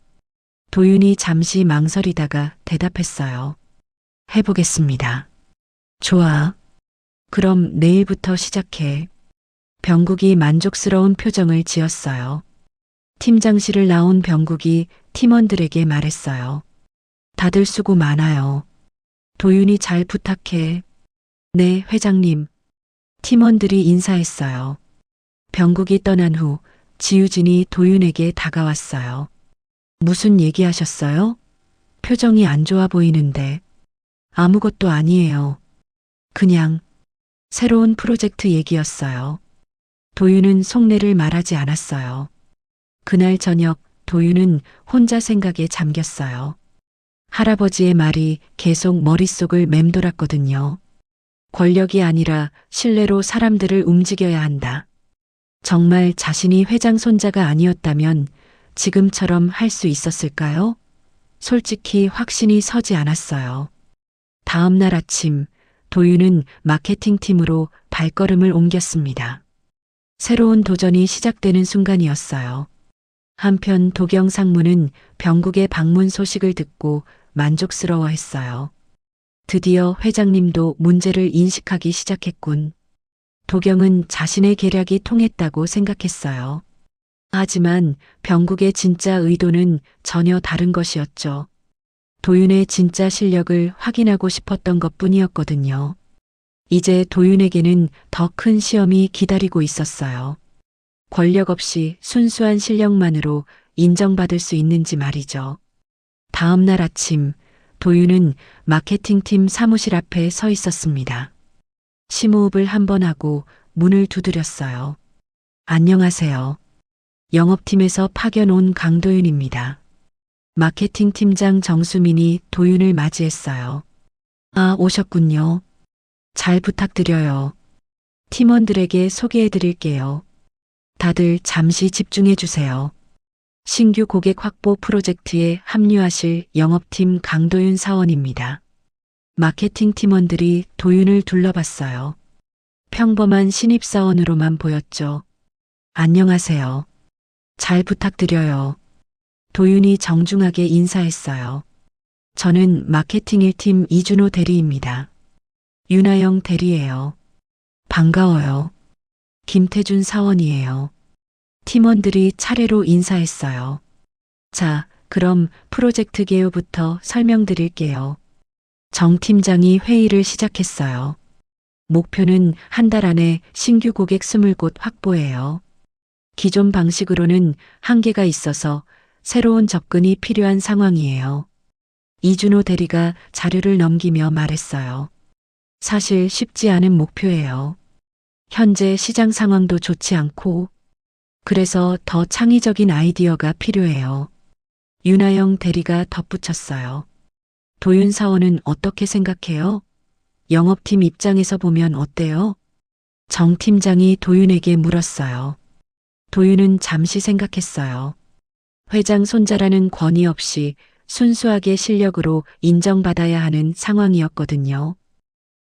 도윤이 잠시 망설이다가 대답했어요. 해보겠습니다. 좋아. 그럼 내일부터 시작해. 병국이 만족스러운 표정을 지었어요. 팀장실을 나온 병국이 팀원들에게 말했어요. 다들 수고 많아요. 도윤이 잘 부탁해. 네, 회장님. 팀원들이 인사했어요. 병국이 떠난 후 지유진이 도윤에게 다가왔어요. 무슨 얘기하셨어요? 표정이 안 좋아 보이는데. 아무것도 아니에요. 그냥 새로운 프로젝트 얘기였어요. 도윤은 속내를 말하지 않았어요. 그날 저녁 도윤은 혼자 생각에 잠겼어요. 할아버지의 말이 계속 머릿속을 맴돌았거든요. 권력이 아니라 신뢰로 사람들을 움직여야 한다. 정말 자신이 회장 손자가 아니었다면 지금처럼 할 수 있었을까요? 솔직히 확신이 서지 않았어요. 다음 날 아침 도윤은 마케팅 팀으로 발걸음을 옮겼습니다. 새로운 도전이 시작되는 순간이었어요. 한편 도경 상무는 병국의 방문 소식을 듣고 만족스러워했어요. 드디어 회장님도 문제를 인식하기 시작했군. 도경은 자신의 계략이 통했다고 생각했어요. 하지만 병국의 진짜 의도는 전혀 다른 것이었죠. 도윤의 진짜 실력을 확인하고 싶었던 것뿐이었거든요. 이제 도윤에게는 더 큰 시험이 기다리고 있었어요. 권력 없이 순수한 실력만으로 인정받을 수 있는지 말이죠. 다음 날 아침 도윤은 마케팅팀 사무실 앞에 서 있었습니다. 심호흡을 한 번 하고 문을 두드렸어요. 안녕하세요. 영업팀에서 파견 온 강도윤입니다. 마케팅 팀장 정수민이 도윤을 맞이했어요. 아, 오셨군요. 잘 부탁드려요. 팀원들에게 소개해 드릴게요. 다들 잠시 집중해 주세요. 신규 고객 확보 프로젝트에 합류하실 영업팀 강도윤 사원입니다. 마케팅 팀원들이 도윤을 둘러봤어요. 평범한 신입사원으로만 보였죠. 안녕하세요. 잘 부탁드려요. 도윤이 정중하게 인사했어요. 저는 마케팅 1팀 이준호 대리입니다. 윤하영 대리예요. 반가워요. 김태준 사원이에요. 팀원들이 차례로 인사했어요. 자, 그럼 프로젝트 개요부터 설명드릴게요. 정 팀장이 회의를 시작했어요. 목표는 한 달 안에 신규 고객 20곳 확보예요. 기존 방식으로는 한계가 있어서 새로운 접근이 필요한 상황이에요. 이준호 대리가 자료를 넘기며 말했어요. 사실 쉽지 않은 목표예요. 현재 시장 상황도 좋지 않고, 그래서 더 창의적인 아이디어가 필요해요. 윤하영 대리가 덧붙였어요. 도윤 사원은 어떻게 생각해요? 영업팀 입장에서 보면 어때요? 정 팀장이 도윤에게 물었어요. 도윤은 잠시 생각했어요. 회장 손자라는 권위 없이 순수하게 실력으로 인정받아야 하는 상황이었거든요.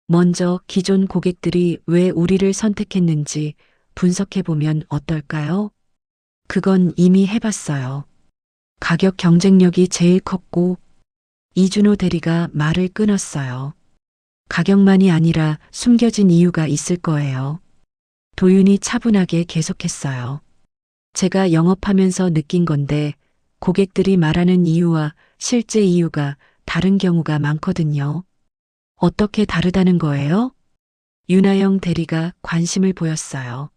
먼저 기존 고객들이 왜 우리를 선택했는지 분석해보면 어떨까요? 그건 이미 해봤어요. 가격 경쟁력이 제일 컸고, 이준호 대리가 말을 끊었어요. 가격만이 아니라 숨겨진 이유가 있을 거예요. 도윤이 차분하게 계속했어요. 제가 영업하면서 느낀 건데 고객들이 말하는 이유와 실제 이유가 다른 경우가 많거든요. 어떻게 다르다는 거예요? 윤하영 대리가 관심을 보였어요.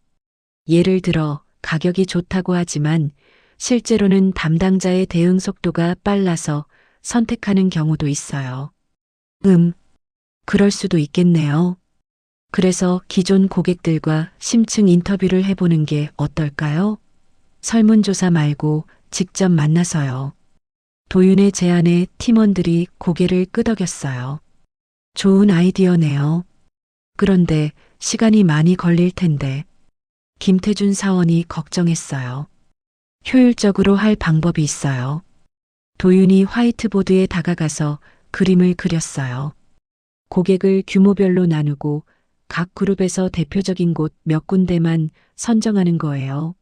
예를 들어 가격이 좋다고 하지만 실제로는 담당자의 대응 속도가 빨라서 선택하는 경우도 있어요. 그럴 수도 있겠네요. 그래서 기존 고객들과 심층 인터뷰를 해보는 게 어떨까요? 설문조사 말고 직접 만나서요. 도윤의 제안에 팀원들이 고개를 끄덕였어요. 좋은 아이디어네요. 그런데 시간이 많이 걸릴 텐데. 김태준 사원이 걱정했어요. 효율적으로 할 방법이 있어요. 도윤이 화이트보드에 다가가서 그림을 그렸어요. 고객을 규모별로 나누고 각 그룹에서 대표적인 곳 몇 군데만 선정하는 거예요.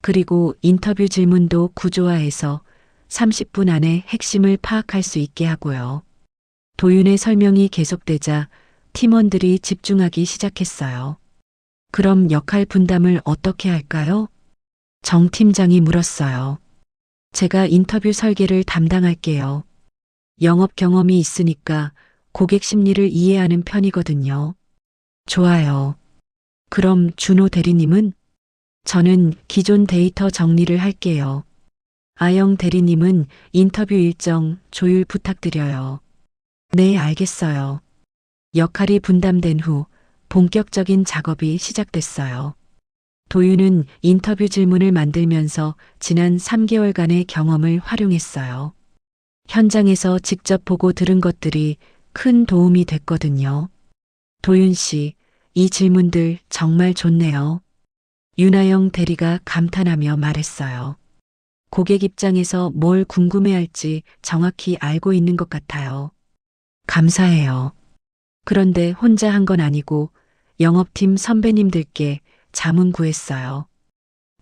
그리고 인터뷰 질문도 구조화해서 30분 안에 핵심을 파악할 수 있게 하고요. 도윤의 설명이 계속되자 팀원들이 집중하기 시작했어요. 그럼 역할 분담을 어떻게 할까요? 정 팀장이 물었어요. 제가 인터뷰 설계를 담당할게요. 영업 경험이 있으니까 고객 심리를 이해하는 편이거든요. 좋아요. 그럼 준호 대리님은? 저는 기존 데이터 정리를 할게요. 아영 대리님은 인터뷰 일정 조율 부탁드려요. 네, 알겠어요. 역할이 분담된 후 본격적인 작업이 시작됐어요. 도윤은 인터뷰 질문을 만들면서 지난 3개월간의 경험을 활용했어요. 현장에서 직접 보고 들은 것들이 큰 도움이 됐거든요. 도윤 씨, 이 질문들 정말 좋네요. 윤아영 대리가 감탄하며 말했어요. 고객 입장에서 뭘 궁금해할지 정확히 알고 있는 것 같아요. 감사해요. 그런데 혼자 한 건 아니고 영업팀 선배님들께 자문 구했어요.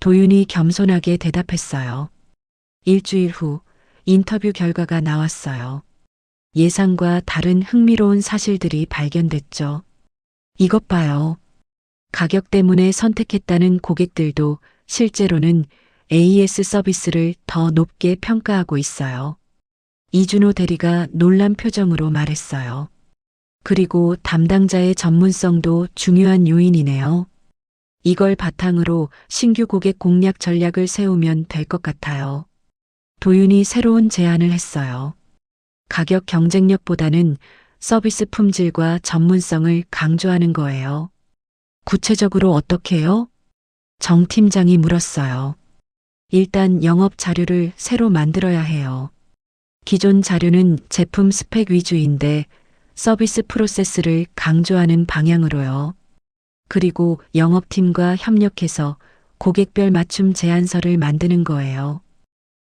도윤이 겸손하게 대답했어요. 일주일 후 인터뷰 결과가 나왔어요. 예상과 다른 흥미로운 사실들이 발견됐죠. 이것 봐요. 가격 때문에 선택했다는 고객들도 실제로는 AS 서비스를 더 높게 평가하고 있어요. 이준호 대리가 놀란 표정으로 말했어요. 그리고 담당자의 전문성도 중요한 요인이네요. 이걸 바탕으로 신규 고객 공략 전략을 세우면 될 것 같아요. 도윤이 새로운 제안을 했어요. 가격 경쟁력보다는 서비스 품질과 전문성을 강조하는 거예요. 구체적으로 어떻게요? 정 팀장이 물었어요. 일단 영업 자료를 새로 만들어야 해요. 기존 자료는 제품 스펙 위주인데 서비스 프로세스를 강조하는 방향으로요. 그리고 영업팀과 협력해서 고객별 맞춤 제안서를 만드는 거예요.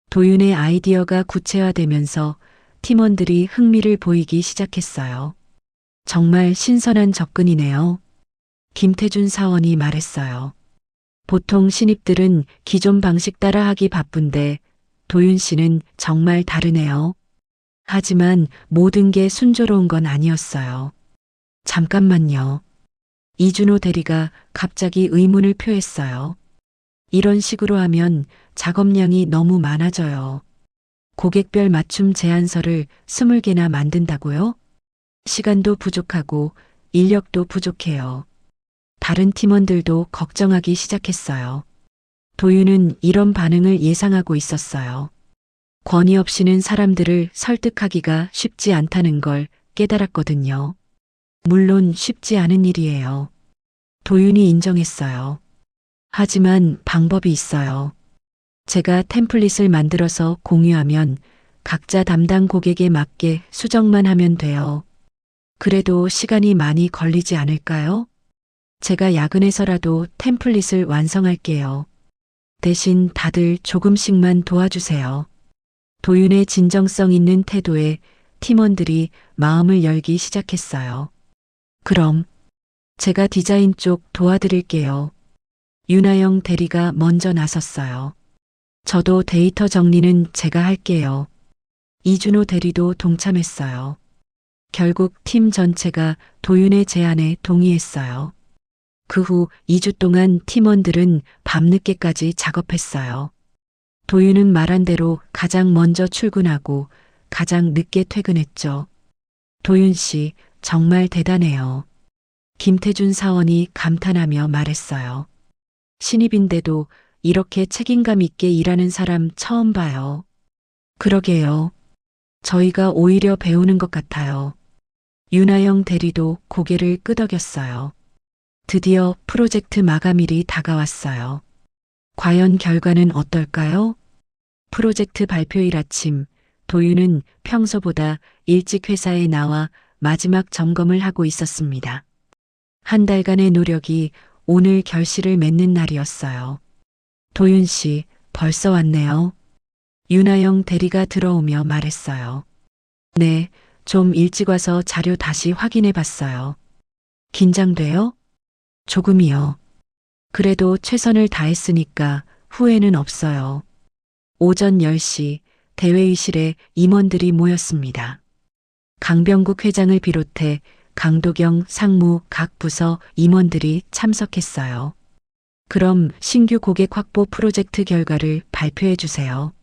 도윤의 아이디어가 구체화되면서 팀원들이 흥미를 보이기 시작했어요. 정말 신선한 접근이네요. 김태준 사원이 말했어요. 보통 신입들은 기존 방식 따라하기 바쁜데 도윤 씨는 정말 다르네요. 하지만 모든 게 순조로운 건 아니었어요. 잠깐만요. 이준호 대리가 갑자기 의문을 표했어요. 이런 식으로 하면 작업량이 너무 많아져요. 고객별 맞춤 제안서를 20개나 만든다고요? 시간도 부족하고 인력도 부족해요. 다른 팀원들도 걱정하기 시작했어요. 도윤은 이런 반응을 예상하고 있었어요. 권위 없이는 사람들을 설득하기가 쉽지 않다는 걸 깨달았거든요. 물론 쉽지 않은 일이에요. 도윤이 인정했어요. 하지만 방법이 있어요. 제가 템플릿을 만들어서 공유하면 각자 담당 고객에 맞게 수정만 하면 돼요. 그래도 시간이 많이 걸리지 않을까요? 제가 야근해서라도 템플릿을 완성할게요. 대신 다들 조금씩만 도와주세요. 도윤의 진정성 있는 태도에 팀원들이 마음을 열기 시작했어요. 그럼 제가 디자인 쪽 도와드릴게요. 윤아영 대리가 먼저 나섰어요. 저도 데이터 정리는 제가 할게요. 이준호 대리도 동참했어요. 결국 팀 전체가 도윤의 제안에 동의했어요. 그 후 2주 동안 팀원들은 밤늦게까지 작업했어요. 도윤은 말한 대로 가장 먼저 출근하고 가장 늦게 퇴근했죠. 도윤 씨, 정말 대단해요. 김태준 사원이 감탄하며 말했어요. 신입인데도 이렇게 책임감 있게 일하는 사람 처음 봐요. 그러게요. 저희가 오히려 배우는 것 같아요. 윤하영 대리도 고개를 끄덕였어요. 드디어 프로젝트 마감일이 다가왔어요. 과연 결과는 어떨까요? 프로젝트 발표일 아침, 도윤은 평소보다 일찍 회사에 나와 마지막 점검을 하고 있었습니다. 한 달간의 노력이 오늘 결실을 맺는 날이었어요. 도윤 씨, 벌써 왔네요. 윤하영 대리가 들어오며 말했어요. 네, 좀 일찍 와서 자료 다시 확인해 봤어요. 긴장돼요? 조금이요. 그래도 최선을 다했으니까 후회는 없어요. 오전 10시 대회의실에 임원들이 모였습니다. 강병국 회장을 비롯해 강도경 상무 각 부서 임원들이 참석했어요. 그럼 신규 고객 확보 프로젝트 결과를 발표해 주세요.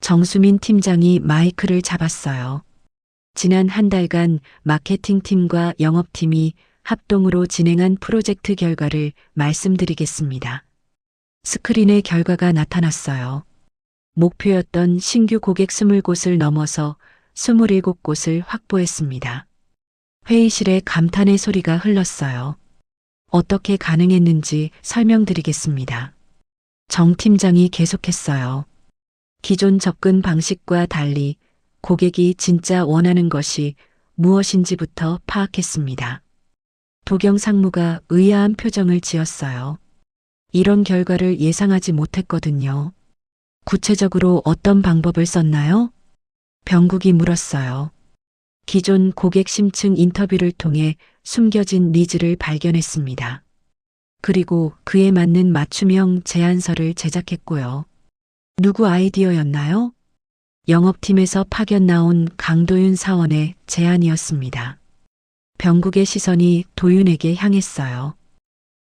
정수민 팀장이 마이크를 잡았어요. 지난 한 달간 마케팅팀과 영업팀이 합동으로 진행한 프로젝트 결과를 말씀드리겠습니다. 스크린에 결과가 나타났어요. 목표였던 신규 고객 20곳을 넘어서 27곳을 확보했습니다. 회의실에 감탄의 소리가 흘렀어요. 어떻게 가능했는지 설명드리겠습니다. 정 팀장이 계속했어요. 기존 접근 방식과 달리 고객이 진짜 원하는 것이 무엇인지부터 파악했습니다. 도경 상무가 의아한 표정을 지었어요. 이런 결과를 예상하지 못했거든요. 구체적으로 어떤 방법을 썼나요? 병국이 물었어요. 기존 고객 심층 인터뷰를 통해 숨겨진 니즈를 발견했습니다. 그리고 그에 맞는 맞춤형 제안서를 제작했고요. 누구 아이디어였나요? 영업팀에서 파견 나온 강도윤 사원의 제안이었습니다. 병국의 시선이 도윤에게 향했어요.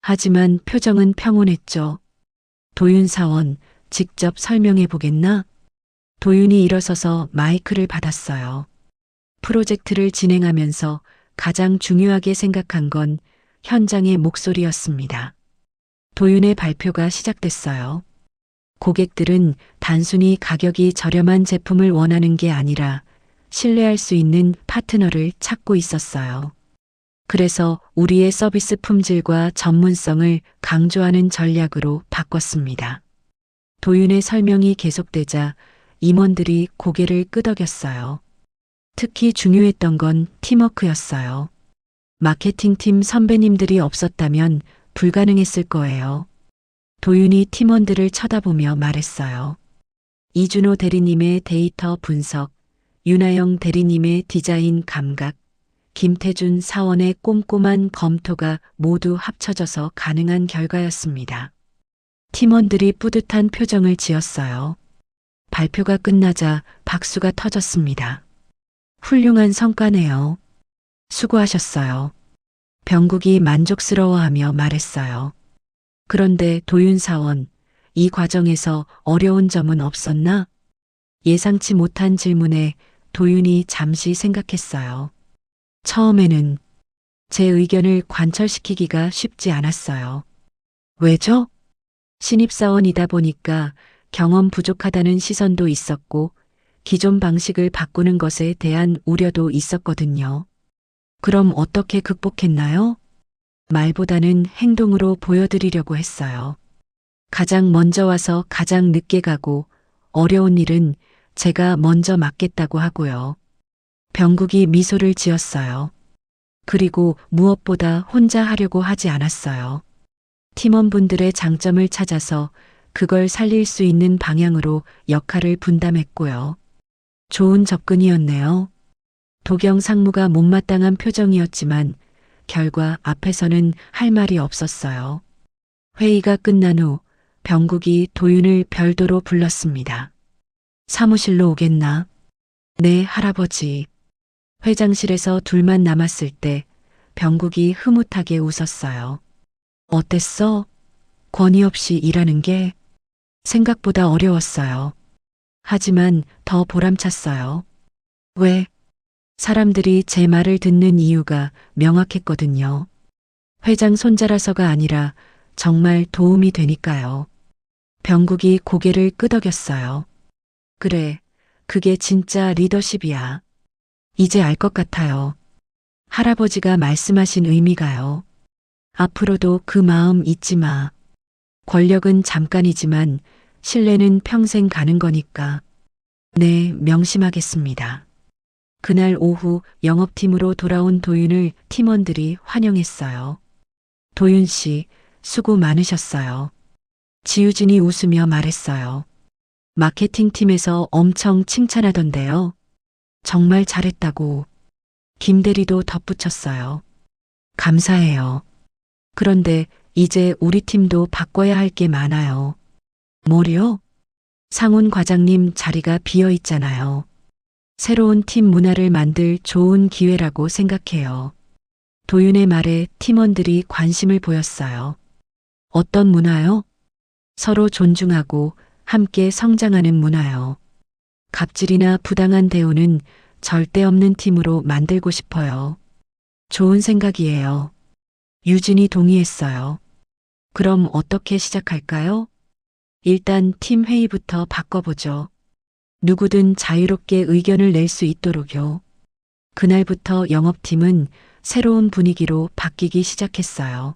하지만 표정은 평온했죠. 도윤 사원, 직접 설명해 보겠나? 도윤이 일어서서 마이크를 받았어요. 프로젝트를 진행하면서 가장 중요하게 생각한 건 현장의 목소리였습니다. 도윤의 발표가 시작됐어요. 고객들은 단순히 가격이 저렴한 제품을 원하는 게 아니라 신뢰할 수 있는 파트너를 찾고 있었어요. 그래서 우리의 서비스 품질과 전문성을 강조하는 전략으로 바꿨습니다. 도윤의 설명이 계속되자 임원들이 고개를 끄덕였어요. 특히 중요했던 건 팀워크였어요. 마케팅팀 선배님들이 없었다면 불가능했을 거예요. 도윤이 팀원들을 쳐다보며 말했어요. 이준호 대리님의 데이터 분석, 윤하영 대리님의 디자인 감각, 김태준 사원의 꼼꼼한 검토가 모두 합쳐져서 가능한 결과였습니다. 팀원들이 뿌듯한 표정을 지었어요. 발표가 끝나자 박수가 터졌습니다. 훌륭한 성과네요. 수고하셨어요. 병국이 만족스러워하며 말했어요. 그런데 도윤 사원, 이 과정에서 어려운 점은 없었나? 예상치 못한 질문에 도윤이 잠시 생각했어요. 처음에는 제 의견을 관철시키기가 쉽지 않았어요. 왜죠? 신입사원이다 보니까 경험 부족하다는 시선도 있었고 기존 방식을 바꾸는 것에 대한 우려도 있었거든요. 그럼 어떻게 극복했나요? 말보다는 행동으로 보여드리려고 했어요. 가장 먼저 와서 가장 늦게 가고 어려운 일은 제가 먼저 맡겠다고 하고요. 병국이 미소를 지었어요. 그리고 무엇보다 혼자 하려고 하지 않았어요. 팀원분들의 장점을 찾아서 그걸 살릴 수 있는 방향으로 역할을 분담했고요. 좋은 접근이었네요. 도경 상무가 못마땅한 표정이었지만 결과 앞에서는 할 말이 없었어요. 회의가 끝난 후 병국이 도윤을 별도로 불렀습니다. 사무실로 오겠나? 네, 할아버지. 회장실에서 둘만 남았을 때 병국이 흐뭇하게 웃었어요. 어땠어? 권위 없이 일하는 게 생각보다 어려웠어요. 하지만 더 보람찼어요. 왜? 사람들이 제 말을 듣는 이유가 명확했거든요. 회장 손자라서가 아니라 정말 도움이 되니까요. 병국이 고개를 끄덕였어요. 그래, 그게 진짜 리더십이야. 이제 알 것 같아요. 할아버지가 말씀하신 의미가요. 앞으로도 그 마음 잊지 마. 권력은 잠깐이지만 신뢰는 평생 가는 거니까. 네, 명심하겠습니다. 그날 오후 영업팀으로 돌아온 도윤을 팀원들이 환영했어요. 도윤 씨, 수고 많으셨어요. 지유진이 웃으며 말했어요. 마케팅팀에서 엄청 칭찬하던데요. 정말 잘했다고. 김 대리도 덧붙였어요. 감사해요. 그런데 이제 우리 팀도 바꿔야 할 게 많아요. 뭐요? 상훈 과장님 자리가 비어 있잖아요. 새로운 팀 문화를 만들 좋은 기회라고 생각해요. 도윤의 말에 팀원들이 관심을 보였어요. 어떤 문화요? 서로 존중하고 함께 성장하는 문화요. 갑질이나 부당한 대우는 절대 없는 팀으로 만들고 싶어요. 좋은 생각이에요. 유진이 동의했어요. 그럼 어떻게 시작할까요? 일단 팀 회의부터 바꿔보죠. 누구든 자유롭게 의견을 낼 수 있도록요. 그날부터 영업팀은 새로운 분위기로 바뀌기 시작했어요.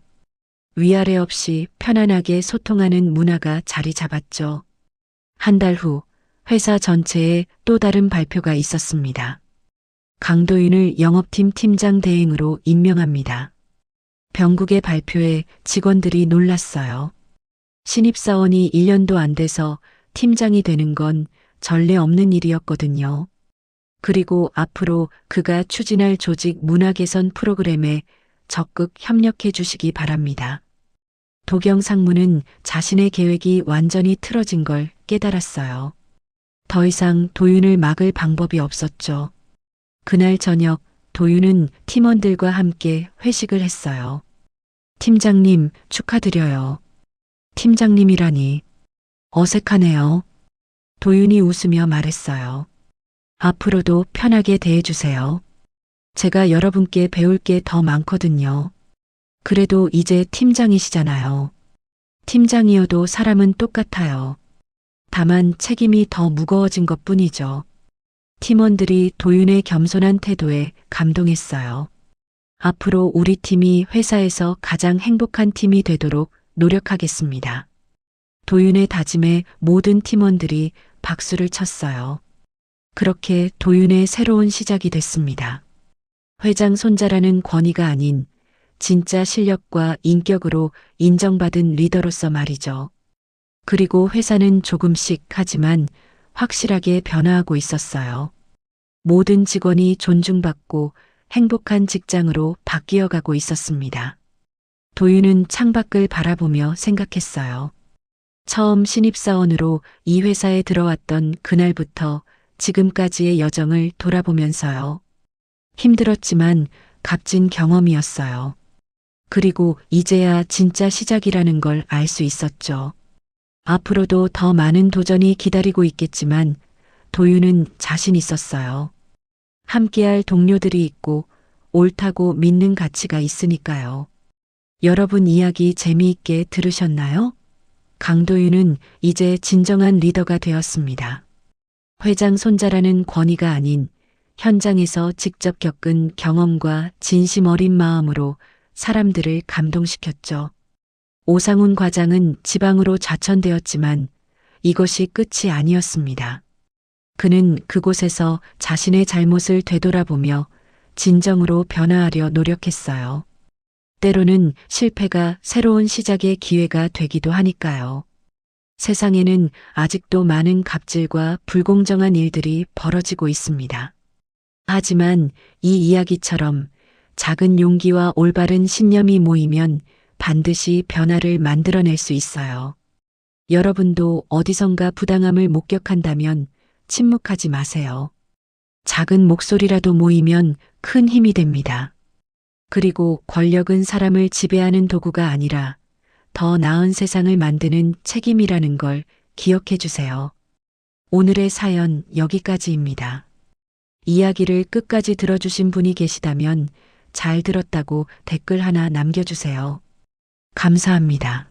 위아래 없이 편안하게 소통하는 문화가 자리 잡았죠. 한 달 후 회사 전체에 또 다른 발표가 있었습니다. 강도윤을 영업팀 팀장 대행으로 임명합니다. 병국의 발표에 직원들이 놀랐어요. 신입사원이 1년도 안 돼서 팀장이 되는 건 전례 없는 일이었거든요. 그리고 앞으로 그가 추진할 조직 문화 개선 프로그램에 적극 협력해 주시기 바랍니다. 도경 상무는 자신의 계획이 완전히 틀어진 걸 깨달았어요. 더 이상 도윤을 막을 방법이 없었죠. 그날 저녁 도윤은 팀원들과 함께 회식을 했어요. 팀장님 축하드려요. 팀장님이라니 어색하네요. 도윤이 웃으며 말했어요. 앞으로도 편하게 대해주세요. 제가 여러분께 배울 게 더 많거든요. 그래도 이제 팀장이시잖아요. 팀장이어도 사람은 똑같아요. 다만 책임이 더 무거워진 것 뿐이죠. 팀원들이 도윤의 겸손한 태도에 감동했어요. 앞으로 우리 팀이 회사에서 가장 행복한 팀이 되도록 노력하겠습니다. 도윤의 다짐에 모든 팀원들이 박수를 쳤어요. 그렇게 도윤의 새로운 시작이 됐습니다. 회장 손자라는 권위가 아닌 진짜 실력과 인격으로 인정받은 리더로서 말이죠. 그리고 회사는 조금씩 하지만 확실하게 변화하고 있었어요. 모든 직원이 존중받고 행복한 직장으로 바뀌어가고 있었습니다. 도윤은 창밖을 바라보며 생각했어요. 처음 신입사원으로 이 회사에 들어왔던 그날부터 지금까지의 여정을 돌아보면서요. 힘들었지만 값진 경험이었어요. 그리고 이제야 진짜 시작이라는 걸 알 수 있었죠. 앞으로도 더 많은 도전이 기다리고 있겠지만 도윤은 자신 있었어요. 함께할 동료들이 있고 옳다고 믿는 가치가 있으니까요. 여러분 이야기 재미있게 들으셨나요? 강도윤은 이제 진정한 리더가 되었습니다. 회장 손자라는 권위가 아닌 현장에서 직접 겪은 경험과 진심 어린 마음으로 사람들을 감동시켰죠. 오상훈 과장은 지방으로 좌천되었지만 이것이 끝이 아니었습니다. 그는 그곳에서 자신의 잘못을 되돌아보며 진정으로 변화하려 노력했어요. 때로는 실패가 새로운 시작의 기회가 되기도 하니까요. 세상에는 아직도 많은 갑질과 불공정한 일들이 벌어지고 있습니다. 하지만 이 이야기처럼 작은 용기와 올바른 신념이 모이면 반드시 변화를 만들어낼 수 있어요. 여러분도 어디선가 부당함을 목격한다면 침묵하지 마세요. 작은 목소리라도 모이면 큰 힘이 됩니다. 그리고 권력은 사람을 지배하는 도구가 아니라 더 나은 세상을 만드는 책임이라는 걸 기억해 주세요. 오늘의 사연 여기까지입니다. 이야기를 끝까지 들어주신 분이 계시다면 잘 들었다고 댓글 하나 남겨주세요. 감사합니다.